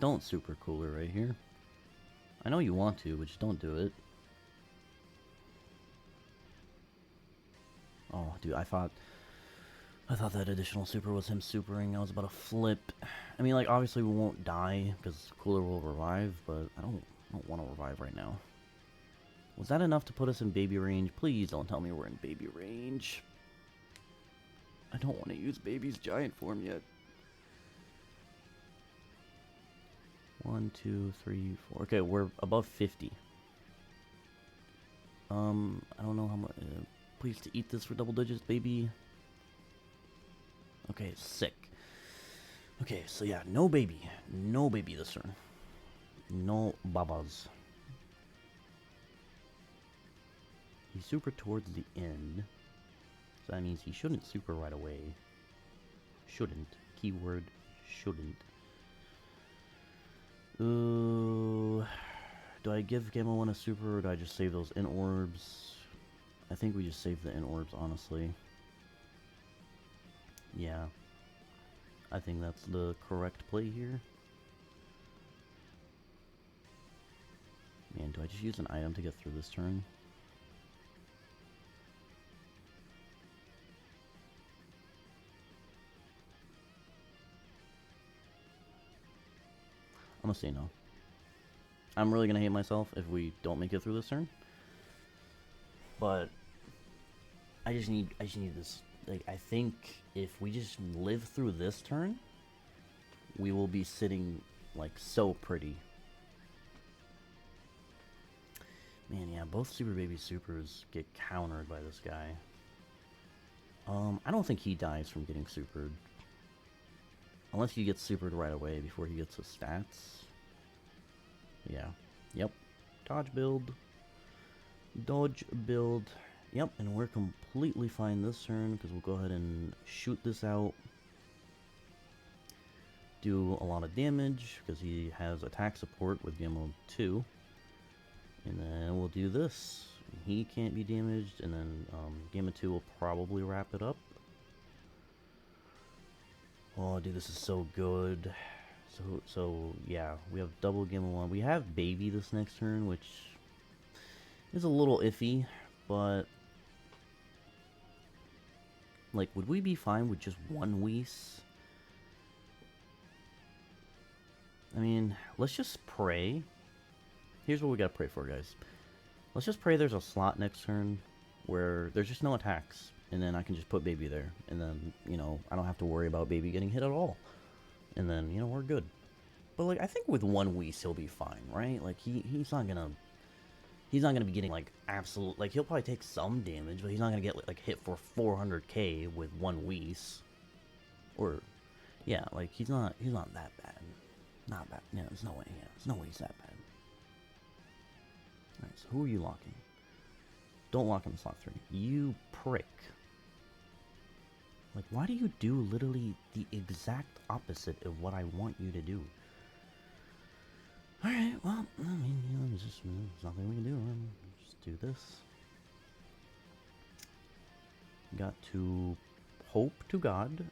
Don't super Cooler right here. I know you want to, but just don't do it. Oh, dude, I thought that additional super was him supering. I was about to flip. I mean, like, obviously we won't die because Cooler will revive, but I don't want to revive right now. Was that enough to put us in baby range? Please don't tell me we're in baby range. I don't want to use baby's giant form yet. 1, 2, 3, 4. Okay, we're above 50. I don't know how much. Please to eat this for double digits, baby. Okay, sick. Okay, so yeah, no baby this turn. No babas. He's super towards the end, so that means he shouldn't super right away. Shouldn't. Keyword shouldn't. Ooh, do I give Gamma 1 a super, or do I just save those in orbs? I think we just save the in orbs, honestly. Yeah. I think that's the correct play here. Man, do I just use an item to get through this turn? I'm gonna say no. I'm really gonna hate myself if we don't make it through this turn. But I just need this. Like, I think if we just live through this turn, we will be sitting, like, so pretty. Man, yeah, both Super Baby Supers get countered by this guy. I don't think he dies from getting supered. Unless he gets supered right away before he gets his stats. Yeah. Yep. Dodge build. Dodge build. Yep, and we're completely fine this turn because we'll go ahead and shoot this out. Do a lot of damage because he has attack support with Gamma 2. And then we'll do this. He can't be damaged, and then Gamma 2 will probably wrap it up. Oh, dude, this is so good. So yeah, we have double Gamma 1. We have Baby this next turn, which is a little iffy, but like, would we be fine with just one Whis? I mean, let's just pray. Here's what we gotta pray for, guys. Let's just pray there's a slot next turn where there's just no attacks, and then I can just put Baby there, and then, you know, I don't have to worry about Baby getting hit at all, and then, you know, we're good. But, like, I think with one Whis he'll be fine, right? Like, he's not gonna be getting, like, absolute, like, he'll probably take some damage, but he's not gonna get, like, hit for 400k with one Whis. Or, yeah, like, he's not that bad. Not bad. Yeah, there's no way. Yeah, there's no way he's that bad. Alright, so who are you locking? Don't lock him in slot 3. You prick. Like, why do you do literally the exact opposite of what I want you to do? Alright, well, I mean, you know, there's nothing we can do. Just do this. Got to hope to God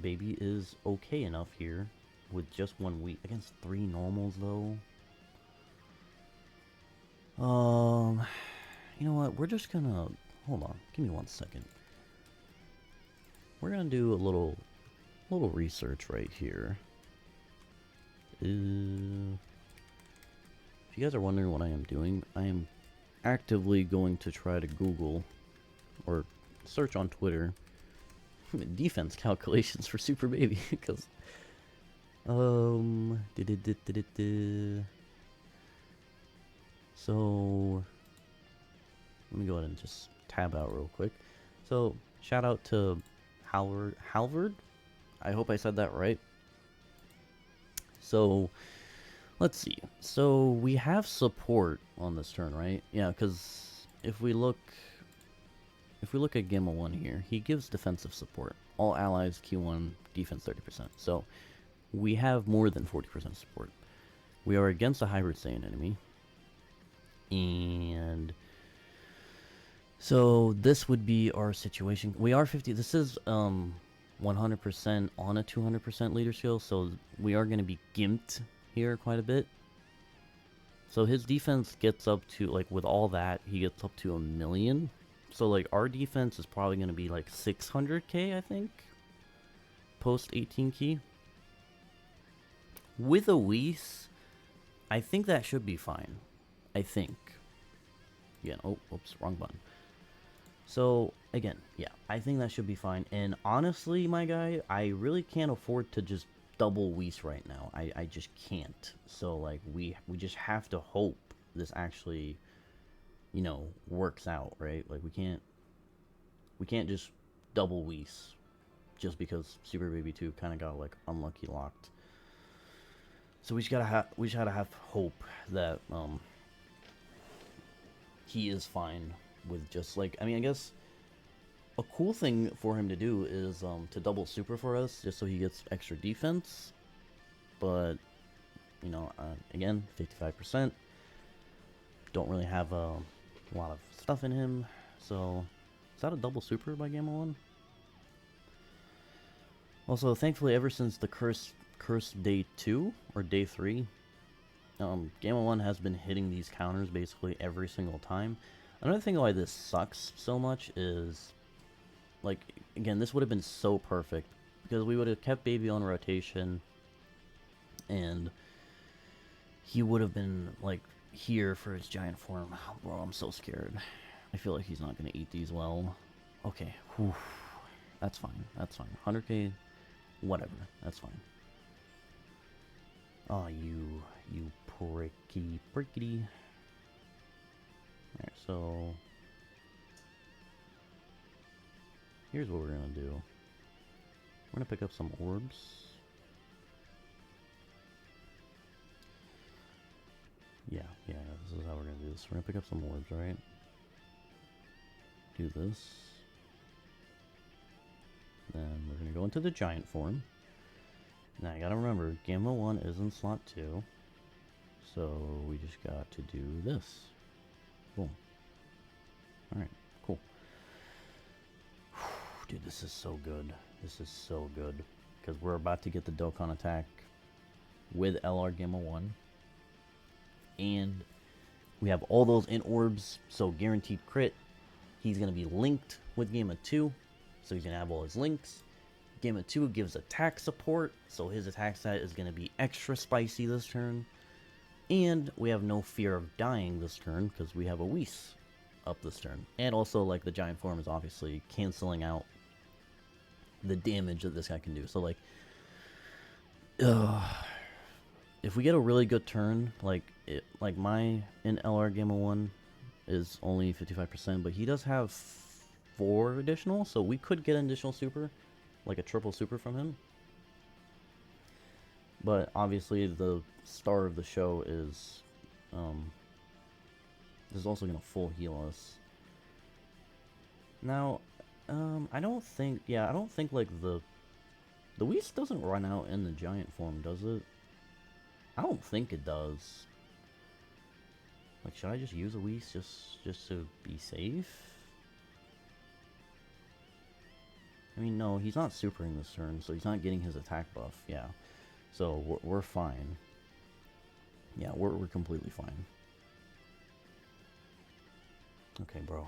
baby is okay enough here with just 1 week. Against 3 normals, though. You know what? We're just gonna... Hold on. Give me 1 second. We're gonna do a little research right here. If you guys are wondering what I am doing, I am actively going to try to Google or search on Twitter defense calculations for Super Baby because so let me go ahead and just tab out real quick. So shout out to Halvard. I hope I said that right. So let's see. So we have support on this turn, right? Yeah, because if we look at Gamma 1 here, he gives defensive support. All allies Q1 defense 30%. So we have more than 40% support. We are against a hybrid Saiyan enemy. And so this would be our situation. We are 50. This is 100% on a 200% leader skill, so we are going to be gimped here quite a bit. So his defense gets up to, like, with all that, he gets up to 1 million. So, like, our defense is probably going to be, like, 600k, I think. Post 18 key. With a Whis, I think that should be fine. I think. Again, oh, oops, wrong button. So, again, yeah, I think that should be fine. And honestly, my guy, I really can't afford to just double Whis right now. I just can't. So, like, we just have to hope this actually, you know, works out, right? Like, we can't just double Whis just because Super Baby 2 kind of got, like, unlucky locked. So we just gotta have hope that he is fine with just, like, I mean, I guess a cool thing for him to do is to double super for us just so he gets extra defense. But you know, again, 55%. Don't really have a lot of stuff in him. So is that a double super by Gamma 1? Also, thankfully, ever since the curse day 2 or day 3, Gamma 1 has been hitting these counters basically every single time. Another thing why this sucks so much is, like, again, this would have been so perfect because we would have kept Baby on rotation and he would have been, like, here for his giant form. Oh, bro, I'm so scared. I feel like he's not going to eat these well. Okay, whew. That's fine. That's fine. 100k, whatever. That's fine. Oh, you prickety. Alright, so here's what we're gonna do. We're gonna pick up some orbs. Yeah, this is how we're gonna do this. We're gonna pick up some orbs, right? Do this. Then we're gonna go into the giant form. Now you gotta remember, Gamma 1 is in slot 2. So we just got to do this. Boom. Alright, cool. Dude, this is so good. This is so good. Because we're about to get the Dokkan attack with LR Gamma 1. And we have all those in orbs, so guaranteed crit. He's going to be linked with Gamma 2, so he's going to have all his links. Gamma 2 gives attack support, so his attack stat is going to be extra spicy this turn. And we have no fear of dying this turn, because we have a Whis up this turn. And also, like, the giant form is obviously canceling out the damage that this guy can do. So, like, if we get a really good turn, like my in LR Gamma 1 is only 55%, but he does have 4 additional, so we could get an additional super, like a triple super from him. But obviously the star of the show is this is also gonna full heal us. Now, I don't think, yeah, I don't think like the Whis doesn't run out in the giant form, does it? I don't think it does. Like, should I just use a Whis just to be safe? I mean, no, he's not supering this turn, so he's not getting his attack buff. Yeah, so we're fine. Yeah, we're completely fine. Okay, bro.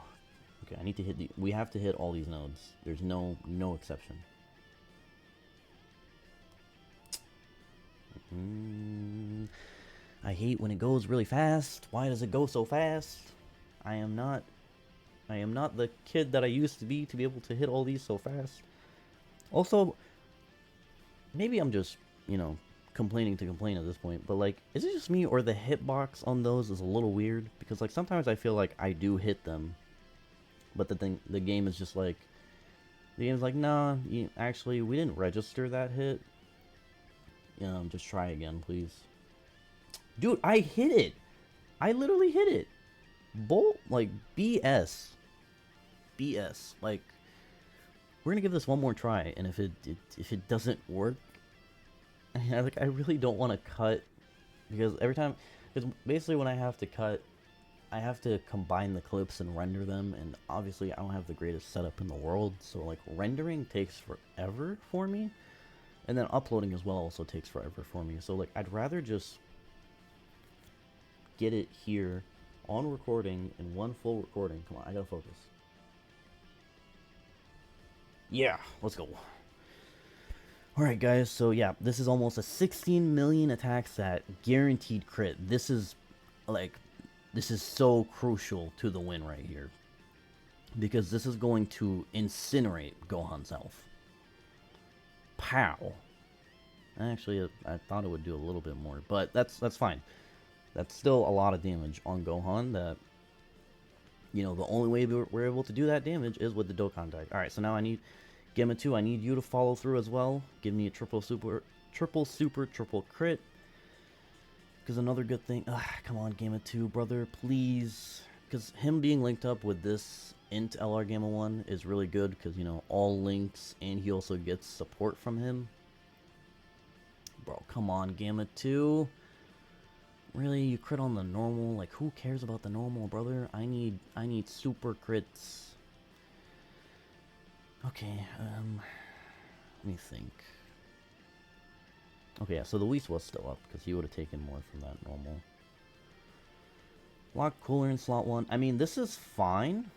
Okay, I need to hit the. We have to hit all these nodes. There's no exception. I hate when it goes really fast. Why does it go so fast? I am not the kid that I used to be able to hit all these so fast. Also, maybe I'm just, complaining to complain at this point, but like, is it just me or the hitbox on those is a little weird? Because like sometimes I feel like I do hit them, but the game is just like, nah, actually we didn't register that hit. Just try again, please. Dude, I hit it. I literally hit it. Like, BS. BS. Like, we're gonna give this one more try, and if it doesn't work, I really don't want to cut, because because basically when I have to cut, I have to combine the clips and render them, and obviously I don't have the greatest setup in the world, so like rendering takes forever for me, and then uploading as well also takes forever for me. So like I'd rather just get it here on recording in one full recording. Come on, I gotta focus. Yeah, let's go. Alright guys, so yeah, this is almost a 16 million attack stat, guaranteed crit. This is so crucial to the win right here. Because this is going to incinerate Gohan's health. Pow. Actually, I thought it would do a little bit more, but that's fine. That's still a lot of damage on Gohan that, the only way we're able to do that damage is with the Dokkan deck. Alright, so now I need Gamma 2, I need you to follow through as well. Give me a triple super, triple crit. Because another good thing... come on, Gamma 2, brother, please. Because him being linked up with this int LR Gamma 1 is really good. Because, all links, and he also gets support from him. Bro, come on, Gamma 2. Really, you crit on the normal? Like, who cares about the normal, brother? I need super crits. Okay, let me think. Okay, yeah, so the Whis was still up, because he would have taken more from that normal. Lock Cooler in slot 1. I mean, this is fine.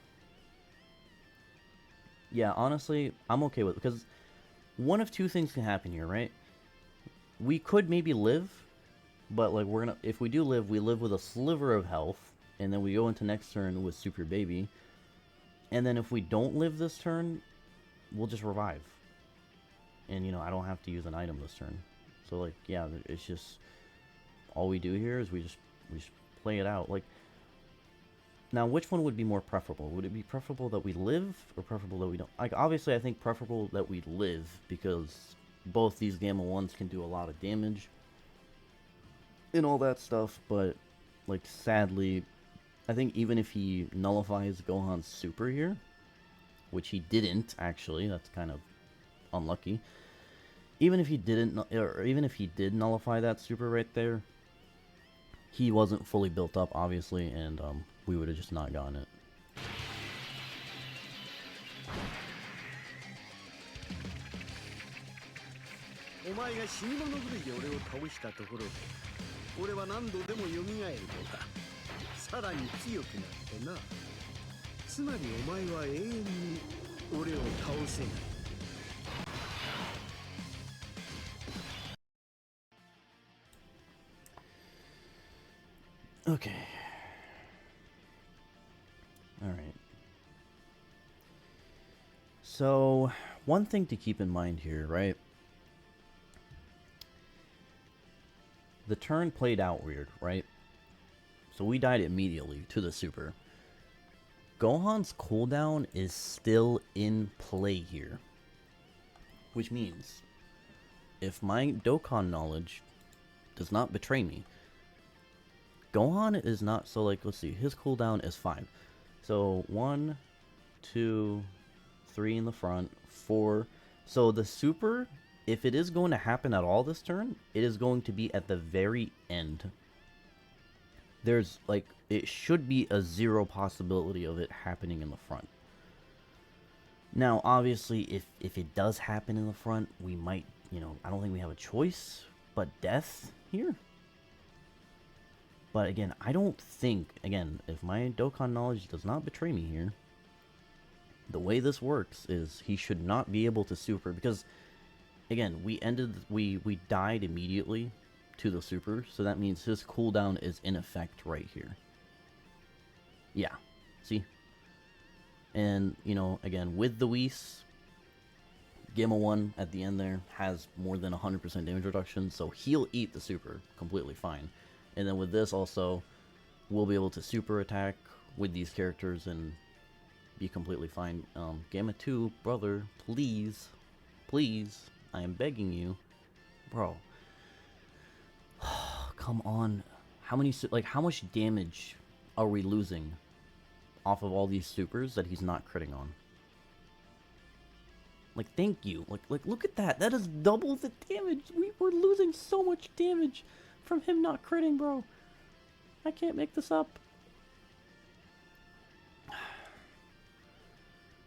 Yeah, honestly, I'm okay with it, because one of two things can happen here, right? We could maybe live, but, like, if we do live, we live with a sliver of health, and then we go into next turn with Super Baby. And then if we don't live this turn, we'll just revive. And, I don't have to use an item this turn. So, like, yeah, it's just... all we do here is we just play it out. Like, now, which one would be more preferable? Would it be preferable that we live, or preferable that we don't? Like, obviously, I think preferable that we live, because both these Gamma 1s can do a lot of damage. And all that stuff, but, like, sadly, I think even if he nullifies Gohan's super here, which he didn't, actually, that's kind of unlucky. Even if he didn't, or even if he did nullify that super right there, he wasn't fully built up, obviously, and we would have just not gotten it. Okay. Alright. So, one thing to keep in mind here, right? The turn played out weird, right? So we died immediately to the super. Gohan's cooldown is still in play here. Which means, if my Dokkan knowledge does not betray me. Gohan is not, so like, let's see, his cooldown is 5. So 1, 2, 3 in the front, 4. So the super, if it is going to happen at all this turn, it is going to be at the very end. There's like, it should be a 0 possibility of it happening in the front. Now, obviously, if it does happen in the front, we might, you know, I don't think we have a choice but death here. But again, I don't think, again, if my Dokkan knowledge does not betray me here, the way this works is he should not be able to super, because, again, we died immediately to the super, so that means his cooldown is in effect right here. Yeah, see? And, you know, again, with the Whis, Gamma 1 at the end there has more than 100% damage reduction, so he'll eat the super completely fine. And then with this also, we'll be able to super attack with these characters and be completely fine. Gamma 2, brother, please, please, I am begging you. Bro. Come on. How much damage are we losing off of all these supers that he's not critting on? Like, thank you. Like, look at that. That is double the damage. We're losing so much damage from him not critting, bro. I can't make this up.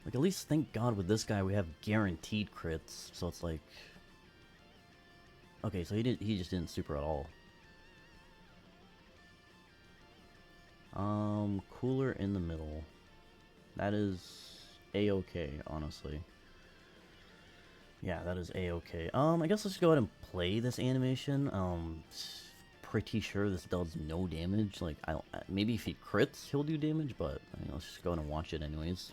Like, at least thank God with this guy we have guaranteed crits. So it's like, okay, so he just didn't super at all. Cooler in the middle. That is a-okay, honestly. Yeah, that is a-okay. I guess let's go ahead and play this animation. Pretty sure this does no damage. Like, maybe if he crits, he'll do damage, but I mean, let's just go ahead and watch it anyways.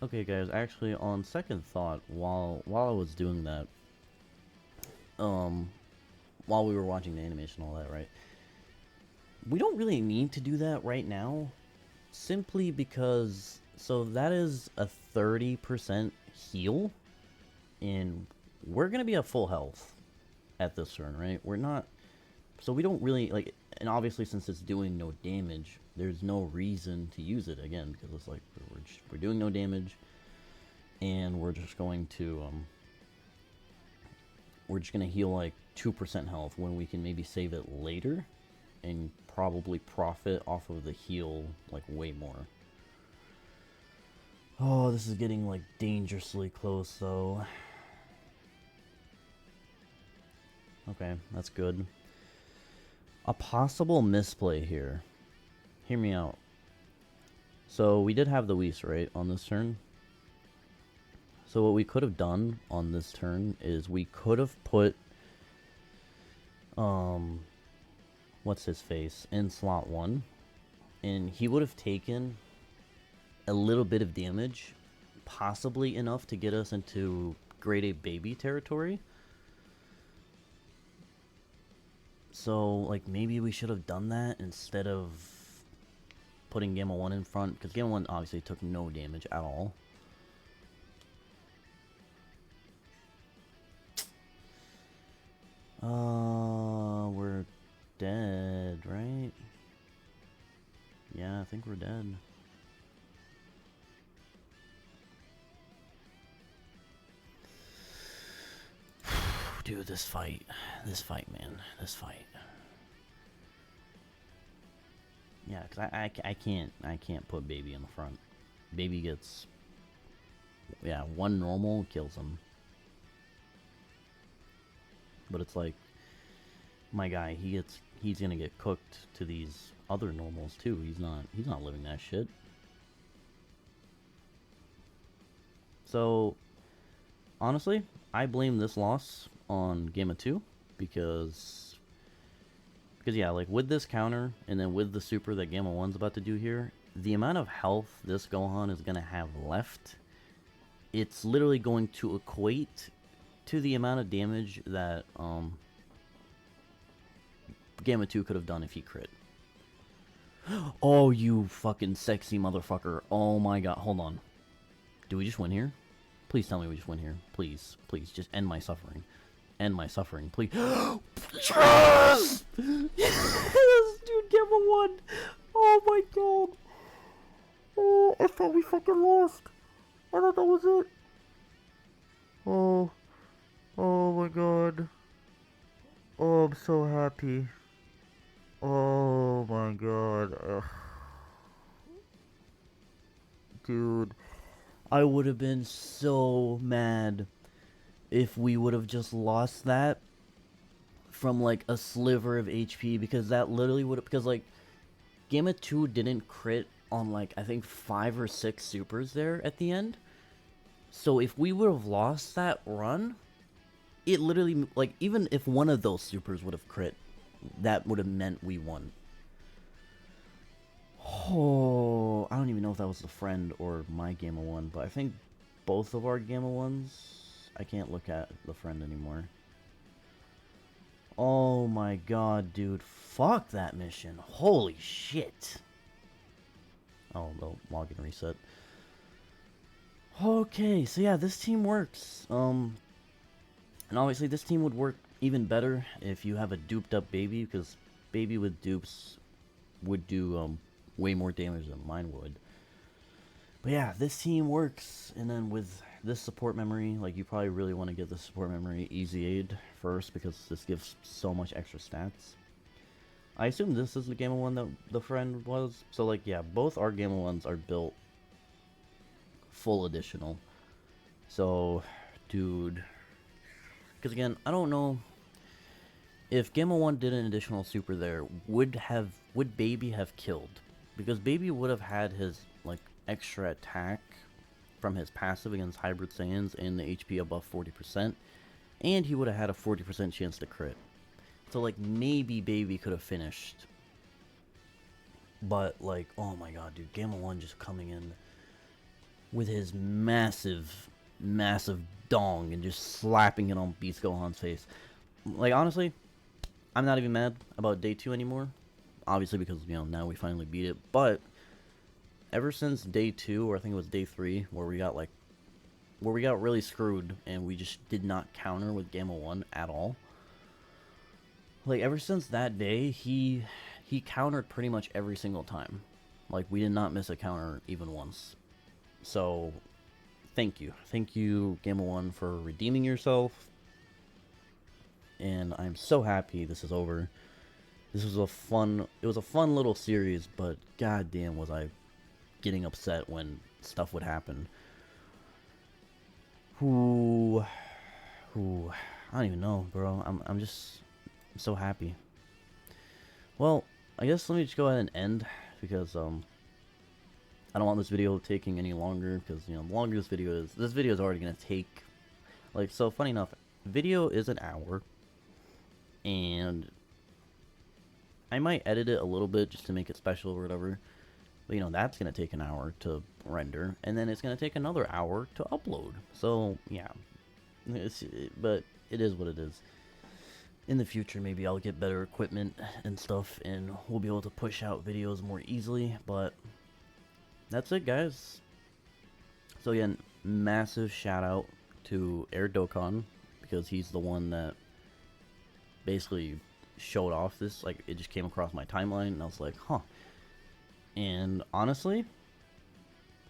Okay, guys, actually, on second thought, while I was doing that, while we were watching the animation and all that, right, we don't really need to do that right now, simply because, so that is a 30% heal, and we're gonna be at full health at this turn, right? We're not, so we don't really, like, and obviously since it's doing no damage, there's no reason to use it again, because it's like, we're doing no damage, and we're just going to, we're just gonna heal like 2% health when we can maybe save it later, and probably profit off of the heal, like, way more. Oh, this is getting, like, dangerously close, though. Okay, that's good. A possible misplay here. Hear me out. So, we did have the Whis, right, on this turn? So what we could have done on this turn is we could have put, what's his face, in slot 1, and he would have taken a little bit of damage, possibly enough to get us into grade A baby territory. So, like, maybe we should have done that instead of putting Gamma 1 in front, because Gamma 1 obviously took no damage at all. We're dead, right? Yeah, I think we're dead. Dude, this fight, man, this fight. Yeah, because I can't put Baby in the front. Baby gets, yeah, one normal kills him. But it's like, my guy, he's gonna get cooked to these other normals too. He's not living that shit. So, honestly, I blame this loss on Gamma 2 because Because yeah, like with this counter and then with the super that Gamma 1's about to do here, the amount of health this Gohan is going to have left, it's literally going to equate to the amount of damage that Gamma 2 could have done if he crit. Oh, you fucking sexy motherfucker. Oh my god, hold on. Do we just win here? Please tell me we just win here. Please, please, just end my suffering. End my suffering, please. Yes! Yes, dude, Gamma 1. Oh my god. Oh, I thought we fucking lost. I thought that was it. Oh. Oh my god. Oh, I'm so happy. Oh my god. Ugh. Dude. I would have been so mad if we would have just lost that from like a sliver of HP, because that literally would have, because like Gamma 2 didn't crit on like I think 5 or 6 supers there at the end. So if we would have lost that run, it literally, like, even if one of those supers would have crit, that would have meant we won. Oh, I don't even know if that was the friend or my Gamma 1, but I think both of our Gamma 1s. I can't look at the friend anymore. Oh my god, dude. Fuck that mission. Holy shit. Oh, the login reset. Okay, so yeah, this team works. And obviously this team would work even better if you have a duped up baby, because baby with dupes would do way more damage than mine would. But yeah, this team works, and then with this support memory, like, you probably really want to get the support memory Easy Aid first, because this gives so much extra stats. I assume this is the Gamma 1 that the friend was, so like, yeah, both our Gamma 1s are built full additional. So, dude, because again, I don't know if Gamma 1 did an additional super there, would Baby have killed? Because Baby would have had his, like, extra attack from his passive against Hybrid Saiyans and the HP above 40%, and he would have had a 40% chance to crit. So, like, maybe Baby could have finished. But, like, oh my god, dude, Gamma 1 just coming in with his massive, massive dong and just slapping it on Beast Gohan's face. Like, honestly, I'm not even mad about day 2 anymore. Obviously, because, you know, now we finally beat it. But ever since day 2, or I think it was day 3, where we got really screwed and we just did not counter with Gamma 1 at all. Like, ever since that day, he countered pretty much every single time. Like, we did not miss a counter even once. So, thank you. Thank you, Gamma 1, for redeeming yourself. And I'm so happy this is over. This was it was a fun little series, but goddamn was I getting upset when stuff would happen. I don't even know, bro. I'm so happy. Well, I guess let me just go ahead and end, because I don't want this video taking any longer, because, you know, the longer this video is already gonna take, like, so funny enough, video is an hour, and I might edit it a little bit just to make it special or whatever, but, you know, that's gonna take an hour to render, and then it's gonna take another hour to upload. So yeah, but it is what it is. In the future, maybe I'll get better equipment and stuff, and we'll be able to push out videos more easily. But that's it, guys. So again, massive shout out to Air Dokkan, because he's the one that basically showed off this. Like, it just came across my timeline, and I was like, huh. And honestly,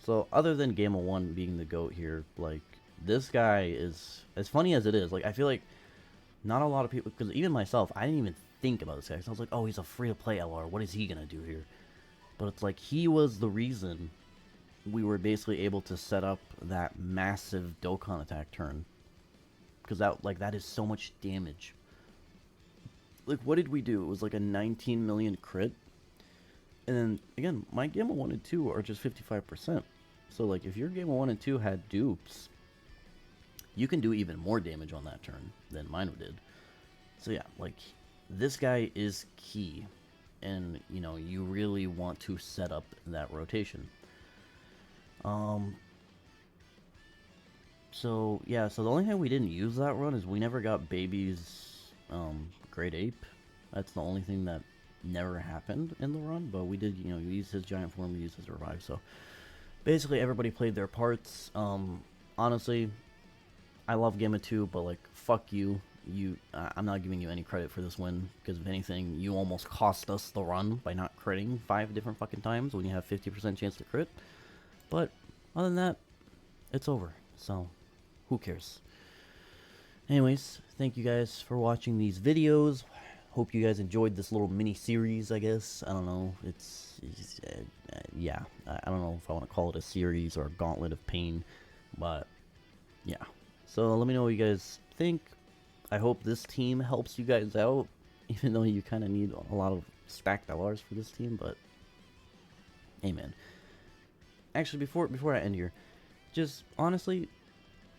so other than Gamma 1 being the GOAT here, like, this guy is, as funny as it is, like, I feel like not a lot of people, because even myself, I didn't even think about this guy, because I was like, oh, he's a free-to-play LR, what is he gonna do here? But it's like, he was the reason we were basically able to set up that massive Dokkan attack turn, because that is so much damage. Like, what did we do? It was like a 19 million crit, and then, again, my Gamma 1 and 2 are just 55%. So, like, if your Gamma 1 and 2 had dupes, you can do even more damage on that turn than mine did. So, yeah, like, this guy is key, and you know you really want to set up that rotation. Um, so yeah, so the only thing we didn't use that run is we never got Baby's Great Ape. That's the only thing that never happened in the run, but we did, you know, use his giant form, we used his revive. So basically, everybody played their parts. Honestly, I love Gamma 2, but like, fuck you. I'm not giving you any credit for this win, because if anything, you almost cost us the run by not critting 5 different fucking times when you have 50% chance to crit. But other than that, it's over. So, who cares? Anyways, thank you guys for watching these videos. Hope you guys enjoyed this little mini series, I guess. I don't know. Yeah. I don't know if I want to call it a series or a gauntlet of pain, but yeah. So let me know what you guys think. I hope this team helps you guys out, even though you kind of need a lot of stacked LRs for this team, but amen. Actually, before I end here, just honestly,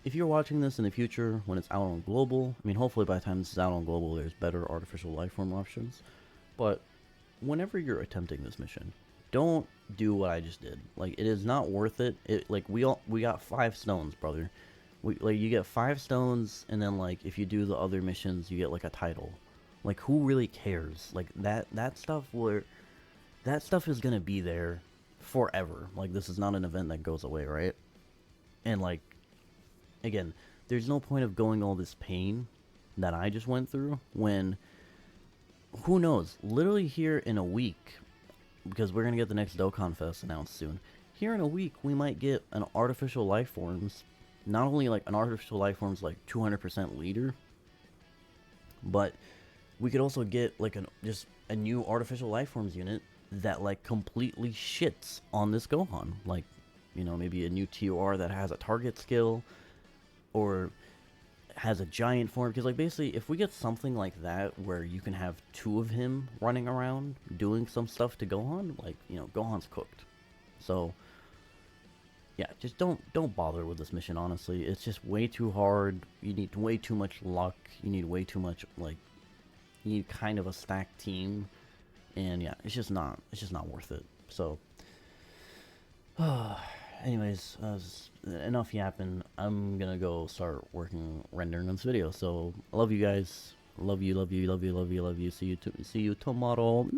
if you're watching this in the future when it's out on global, I mean, hopefully by the time this is out on global, there's better artificial life form options. But whenever you're attempting this mission, don't do what I just did. Like, it is not worth it. Like, we got 5 stones, brother. You get 5 stones, and then like if you do the other missions, you get like a title. Like, who really cares? Like that stuff is gonna be there forever. Like, this is not an event that goes away, right? And like, again, there's no point of going all this pain that I just went through when, who knows, literally here in a week, because we're going to get the next Dokkan Fest announced soon, here in a week we might get an artificial life forms, not only like an artificial life forms like 200% leader, but we could also get like just a new artificial life forms unit that like completely shits on this Gohan. Like, you know, maybe a new TOR that has a target skill, or has a giant form, because like basically if we get something like that where you can have 2 of him running around doing some stuff to Gohan, like, you know, Gohan's cooked. So yeah, just don't bother with this mission, honestly. It's just way too hard. You need way too much luck. You need way too much, like, you need kind of a stacked team, and yeah, it's just not worth it. So anyways, enough yapping. I'm gonna go start rendering on this video. So I love you guys. Love you. See you tomorrow.